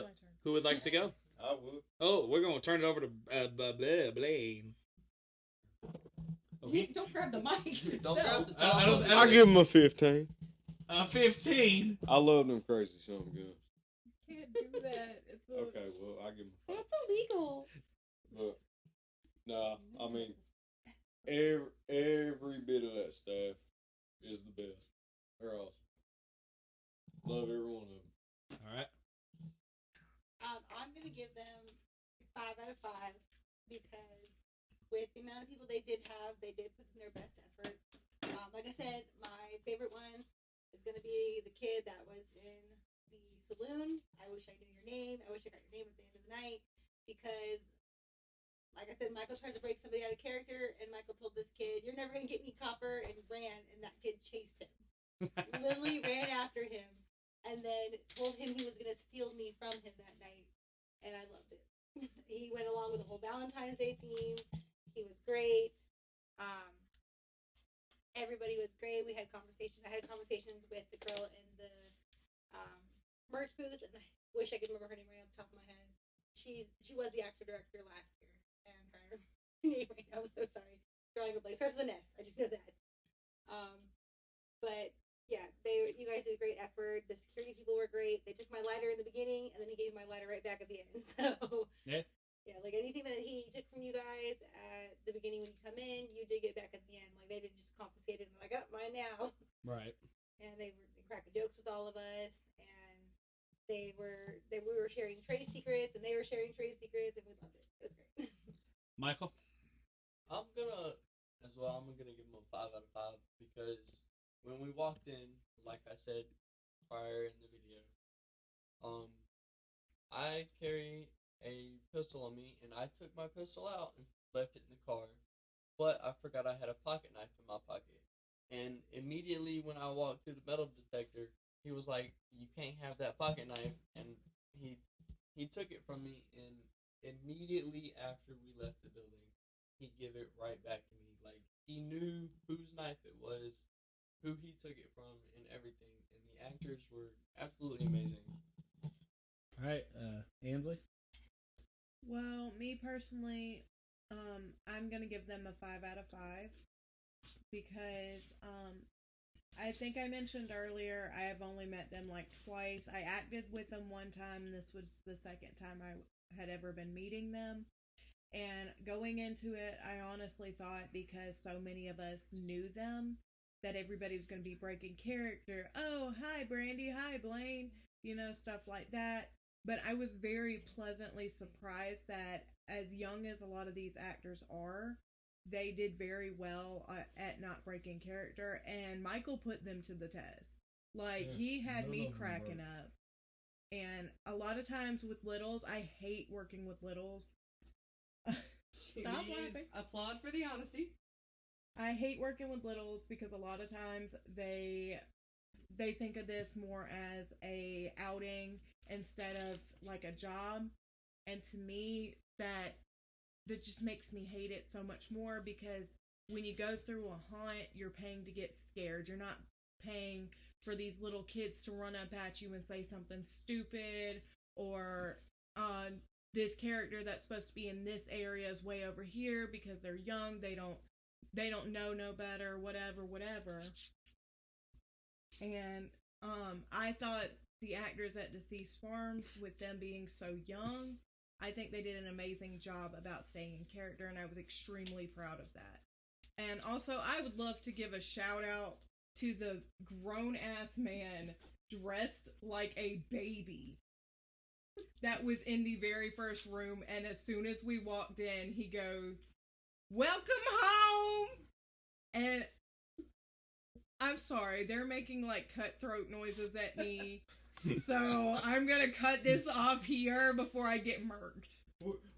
like to go? I would. Oh, we're gonna turn it over to Blaine. Don't grab the mic. Don't grab the I top. don't I give him a 15. 15. I love them crazy something good. Can't do that. It's Okay, well, I give him. That's illegal. But nah, I mean, every bit of that staff is the best. They're awesome. Love every one of them. All right. I'm gonna give them 5 out of 5 because with the amount of people they did have, they did put in their best effort. Like I said, my favorite one is gonna be the kid that was in the saloon. I wish I knew your name. I wish I got your name at the end of the night because, like I said, Michael tries to break somebody out of character, and Michael told this kid, "You're never gonna get me, copper," and ran, and that kid chased him. Literally ran after him, and then told him he was gonna steal me from him that night, and I loved it. He went along with the whole Valentine's Day theme. He was great. Everybody was great. We had conversations. I had conversations with the girl in the merch booth, and I wish I could remember her name right off the top of my head. She was the actor director last year, and I'm trying to remember her name right now. I'm so sorry. Drawing a blank. Starts with an S. I do know that. But yeah, you guys did a great effort. The security people were great. They took my lighter in the beginning, and then he gave my lighter right back at the end. So yeah, like anything that he took from you guys at the beginning when you come in, you did get back at the end. Like they didn't just confiscate it and like, oh, mine now. Right. And they were cracking jokes with all of us, and we were sharing trade secrets, and they were sharing trade secrets, and we loved it. It was great. Michael? I'm gonna give them a 5 out of 5 because when we walked in, like I said prior in the video, I carry a pistol on me, and I took my pistol out and left it in the car, but I forgot I had a pocket knife in my pocket. And immediately when I walked through the metal detector, he was like, "You can't have that pocket knife," and he took it from me, and immediately after we left the building, he gave it right back to me. Like, he knew whose knife it was, who he took it from, and everything, and the actors were absolutely amazing. All right, Ainsley? Well, me personally, I'm gonna give them a 5 out of 5 because I think I mentioned earlier I have only met them like twice. I acted with them one time, and this was the second time I had ever been meeting them. And going into it, I honestly thought because so many of us knew them that everybody was going to be breaking character. Oh, hi, Brandy. Hi, Blaine. Stuff like that. But I was very pleasantly surprised that as young as a lot of these actors are, they did very well at not breaking character. And Michael put them to the test. Like, he had me cracking up. And a lot of times with littles, I hate working with littles. Stop laughing. Applaud for the honesty. I hate working with littles because a lot of times they think of this more as a outing instead of like a job. And to me, that just makes me hate it so much more because when you go through a haunt, you're paying to get scared. You're not paying for these little kids to run up at you and say something stupid, or this character that's supposed to be in this area is way over here because they're young, they don't know no better, whatever. And I thought the actors at Deceased Farms, with them being so young, I think they did an amazing job about staying in character, and I was extremely proud of that. And also, I would love to give a shout out to the grown-ass man dressed like a baby that was in the very first room, and as soon as we walked in, he goes, "Welcome home!" And I'm sorry, they're making like cutthroat noises at me, so I'm gonna cut this off here before I get murked.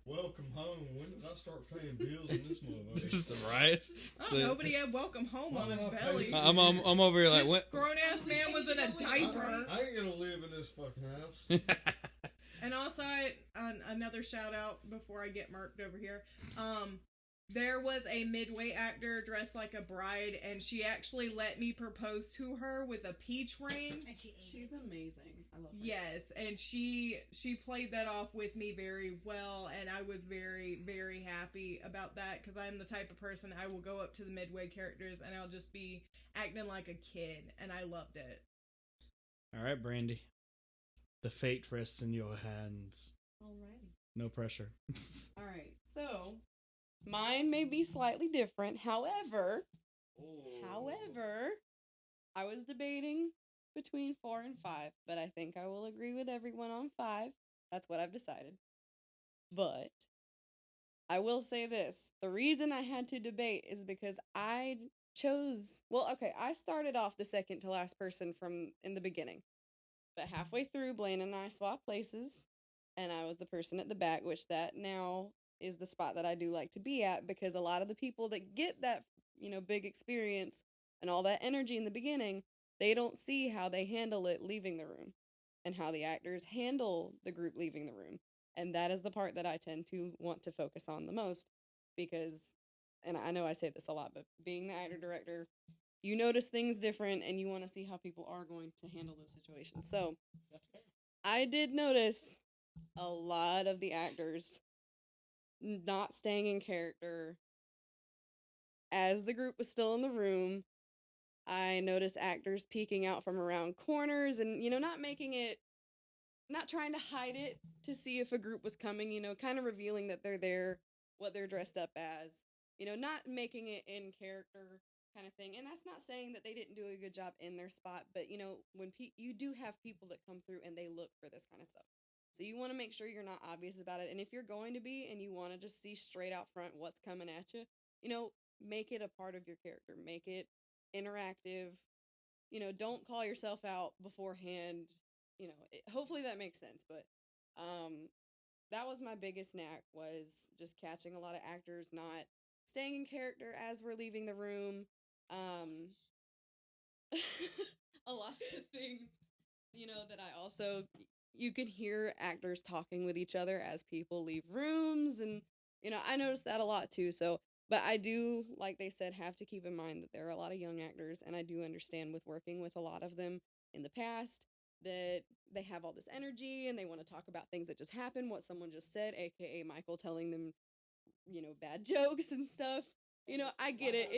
Welcome home. When did I start paying bills in this motherfucker? Right? Oh, nobody had welcome home on his belly. I'm over here like, what? Grown-ass man was in a diaper. I ain't gonna live in this fucking house. And also, another shout out before I get murked over here. There was a midway actor dressed like a bride, and she actually let me propose to her with a peach ring. She's amazing. I love her. Yes, and she played that off with me very well, and I was very, very happy about that, because I'm the type of person, I will go up to the Midway characters and I'll just be acting like a kid, and I loved it. All right, Brandy. The fate rests in your hands. Alrighty. No pressure. All right. So, mine may be slightly different. However, I was debating between 4 and 5, but I think I will agree with everyone on 5. That's what I've decided. But I will say this. The reason I had to debate is because I chose... Well, okay, I started off the second to last person from in the beginning. But halfway through, Blaine and I swapped places, and I was the person at the back, which that now is the spot that I do like to be at, because a lot of the people that get that, big experience and all that energy in the beginning, they don't see how they handle it leaving the room and how the actors handle the group leaving the room. And that is the part that I tend to want to focus on the most, because, and I know I say this a lot, but being the actor-director, you notice things different, and you want to see how people are going to handle those situations. So, I did notice a lot of the actors not staying in character as the group was still in the room. I noticed actors peeking out from around corners and, not trying to hide it to see if a group was coming, kind of revealing that they're there, what they're dressed up as, not making it in character kind of thing. And that's not saying that they didn't do a good job in their spot, but when you do have people that come through and they look for this kind of stuff, so you want to make sure you're not obvious about it. And if you're going to be and you want to just see straight out front what's coming at you, make it a part of your character, make it interactive. Don't call yourself out beforehand. Hopefully that makes sense. But that was my biggest knack, was just catching a lot of actors not staying in character as we're leaving the room. A lot of things, that I also, you can hear actors talking with each other as people leave rooms, and, I noticed that a lot too, so, but I do, like they said, have to keep in mind that there are a lot of young actors, and I do understand with working with a lot of them in the past, that they have all this energy, and they want to talk about things that just happened, what someone just said, aka Michael telling them, bad jokes and stuff. I get it.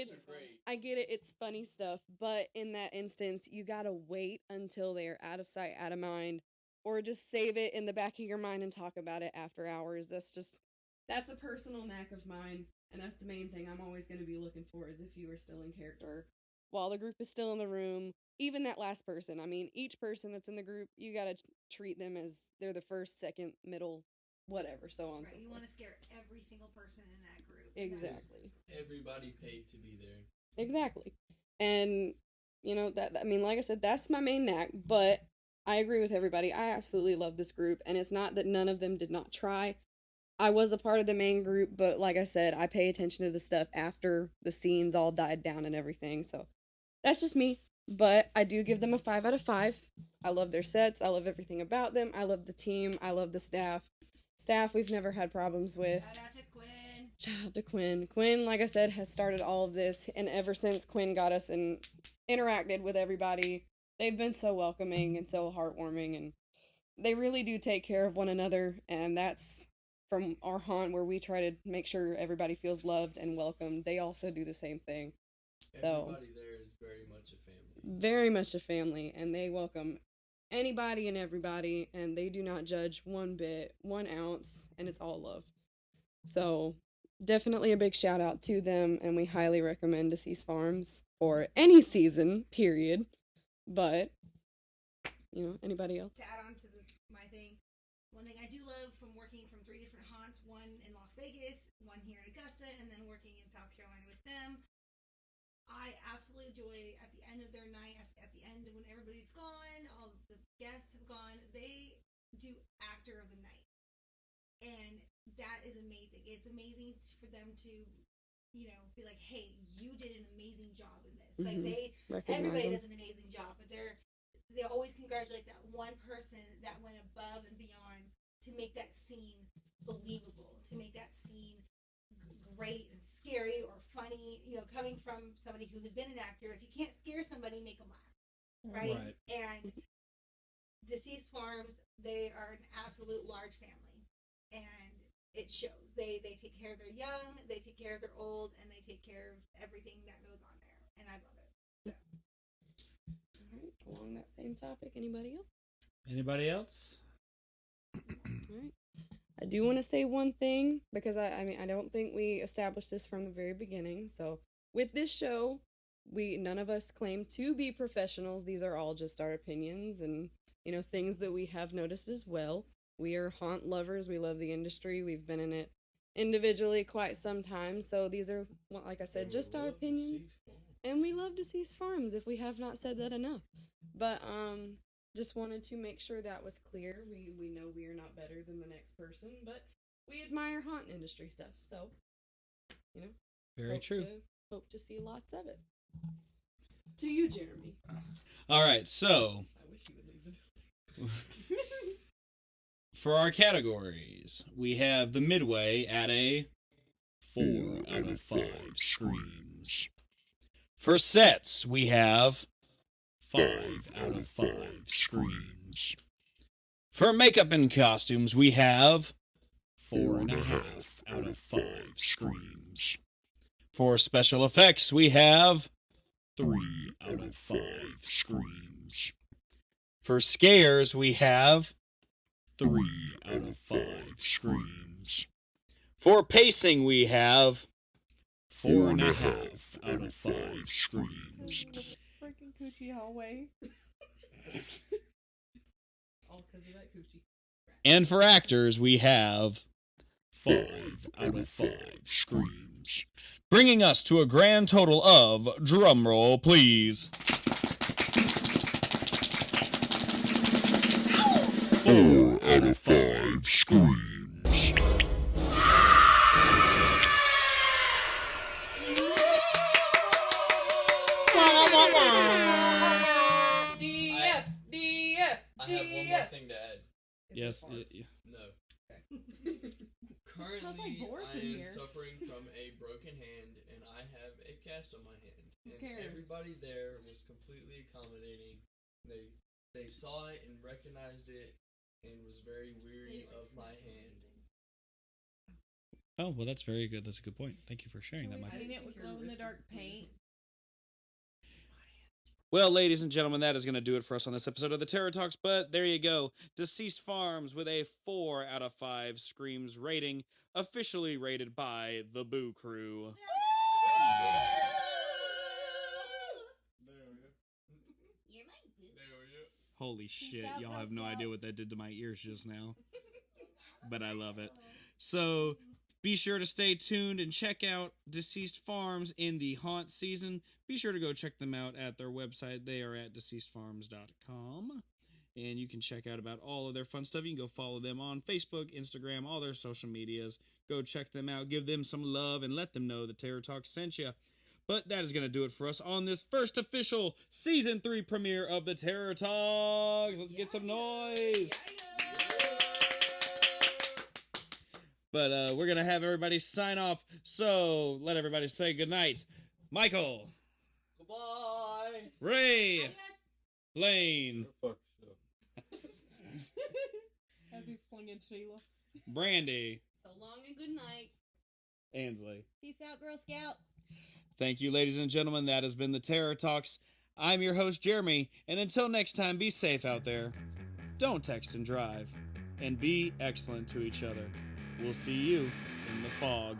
I get it. It's funny stuff. But in that instance, you gotta wait until they're out of sight, out of mind, or just save it in the back of your mind and talk about it after hours. That's a personal knack of mine. And that's the main thing I'm always going to be looking for, is if you are still in character while the group is still in the room. Even that last person. I mean, each person that's in the group, you gotta treat them as they're the first, second, middle, whatever, so on and so forth. You want to scare every single person in that group. Exactly. Everybody paid to be there. Exactly. And, like I said, that's my main knack, but I agree with everybody. I absolutely love this group, and it's not that none of them did not try. I was a part of the main group, but like I said, I pay attention to the stuff after the scenes all died down and everything, so that's just me. But I do give them a 5 out of 5. I love their sets. I love everything about them. I love the team. I love the staff. Staff we've never had problems with. Shout out to Quinn. Shout out to Quinn. Quinn, like I said, has started all of this, and ever since Quinn got us and interacted with everybody, they've been so welcoming and so heartwarming, and they really do take care of one another, and that's from our haunt, where we try to make sure everybody feels loved and welcomed. They also do the same thing. Everybody there is very much a family. Very much a family, and they welcome anybody and everybody, and they do not judge one bit, 1 ounce, and it's all love. So, definitely a big shout out to them, and we highly recommend Deceased Farms for any season, period. But, anybody else? To add on to my thing, one thing I do love from working from 3 different haunts, one in Las Vegas, one here in Augusta, and then working in South Carolina with them, I absolutely enjoy at the end of their night, at the end when everybody's gone, all the guests have gone, they do actor of the night. And that is amazing. It's amazing for them to, be like, hey, you did an amazing job in this. Mm-hmm. Like everybody does an amazing job, but they always congratulate that one person that went above and beyond to make that scene believable, to make that scene great and scary or funny, coming from somebody who has been an actor. If you can't scare somebody, make them laugh, right? And Deceased Farms, they are an absolute large family, and it shows. They take care of their young, they take care of their old, and they take care of everything that goes on there, and I love it. So. All right, along that same topic, anybody else? Anybody else? All right. I do want to say one thing because I mean I don't think we established this from the very beginning. So with this show, none of us claim to be professionals. These are all just our opinions and things that we have noticed as well. We are haunt lovers. We love the industry. We've been in it individually quite some time. So these are, like I said, just our opinions. And we love Deceased Farms, if we have not said that enough. But just wanted to make sure that was clear. We know we are not better than the next person, but we admire haunt industry stuff. So, Very true. Hope to see lots of it. To you, Jeremy. All right, so I wish you would leave this. for our categories, we have the Midway at a 4 out of 5 screams. For sets, we have 5 out of 5 screams. For makeup and costumes, we have 4.5 out of 5 screams. For special effects, we have 3 out of 5 screams. For scares, we have 3 out of 5 screams. For pacing, we have 4.5 out of 5 screams. Freaking coochie hallway. All because of that coochie. And for actors, we have 5 out of 5 screams. Bringing us to a grand total of, drumroll please, 4 out of 5 screams. I have one more thing to add. Yes. No. Sounds like Currently, Boris I in am here. suffering from a broken hand, and I have a cast on my hand. Who And cares? everybody there was completely accommodating. They saw it and recognized it, and was very weary of my hand. Oh, well, that's very good. That's a good point. Thank you for sharing that, Mike. Paint it with glow-in-the-dark paint. Well, ladies and gentlemen, that is going to do it for us on this episode of the Terror Talks, but there you go. Deceased Farms with a 4 out of 5 screams rating, officially rated by the Boo Crew. Holy shit, y'all have no idea what that did to my ears just now. But I love it. So, be sure to stay tuned and check out Deceased Farms in the haunt season. Be sure to go check them out at their website. They are at deceasedfarms.com. And you can check out about all of their fun stuff. You can go follow them on Facebook, Instagram, all their social medias. Go check them out. Give them some love and let them know the Terror Talk sent you. But that is going to do it for us on this first official Season 3 premiere of the Terror Talks. Let's get some noise. But we're going to have everybody sign off. So let everybody say goodnight. Michael. Goodbye. Ray. Blaine. As he's flinging Sheila. Brandy. So long and good night. Ansley. Peace out, Girl Scouts. Thank you, ladies and gentlemen. That has been the Terror Talks. I'm your host, Jeremy. And until next time, be safe out there. Don't text and drive. And be excellent to each other. We'll see you in the fog.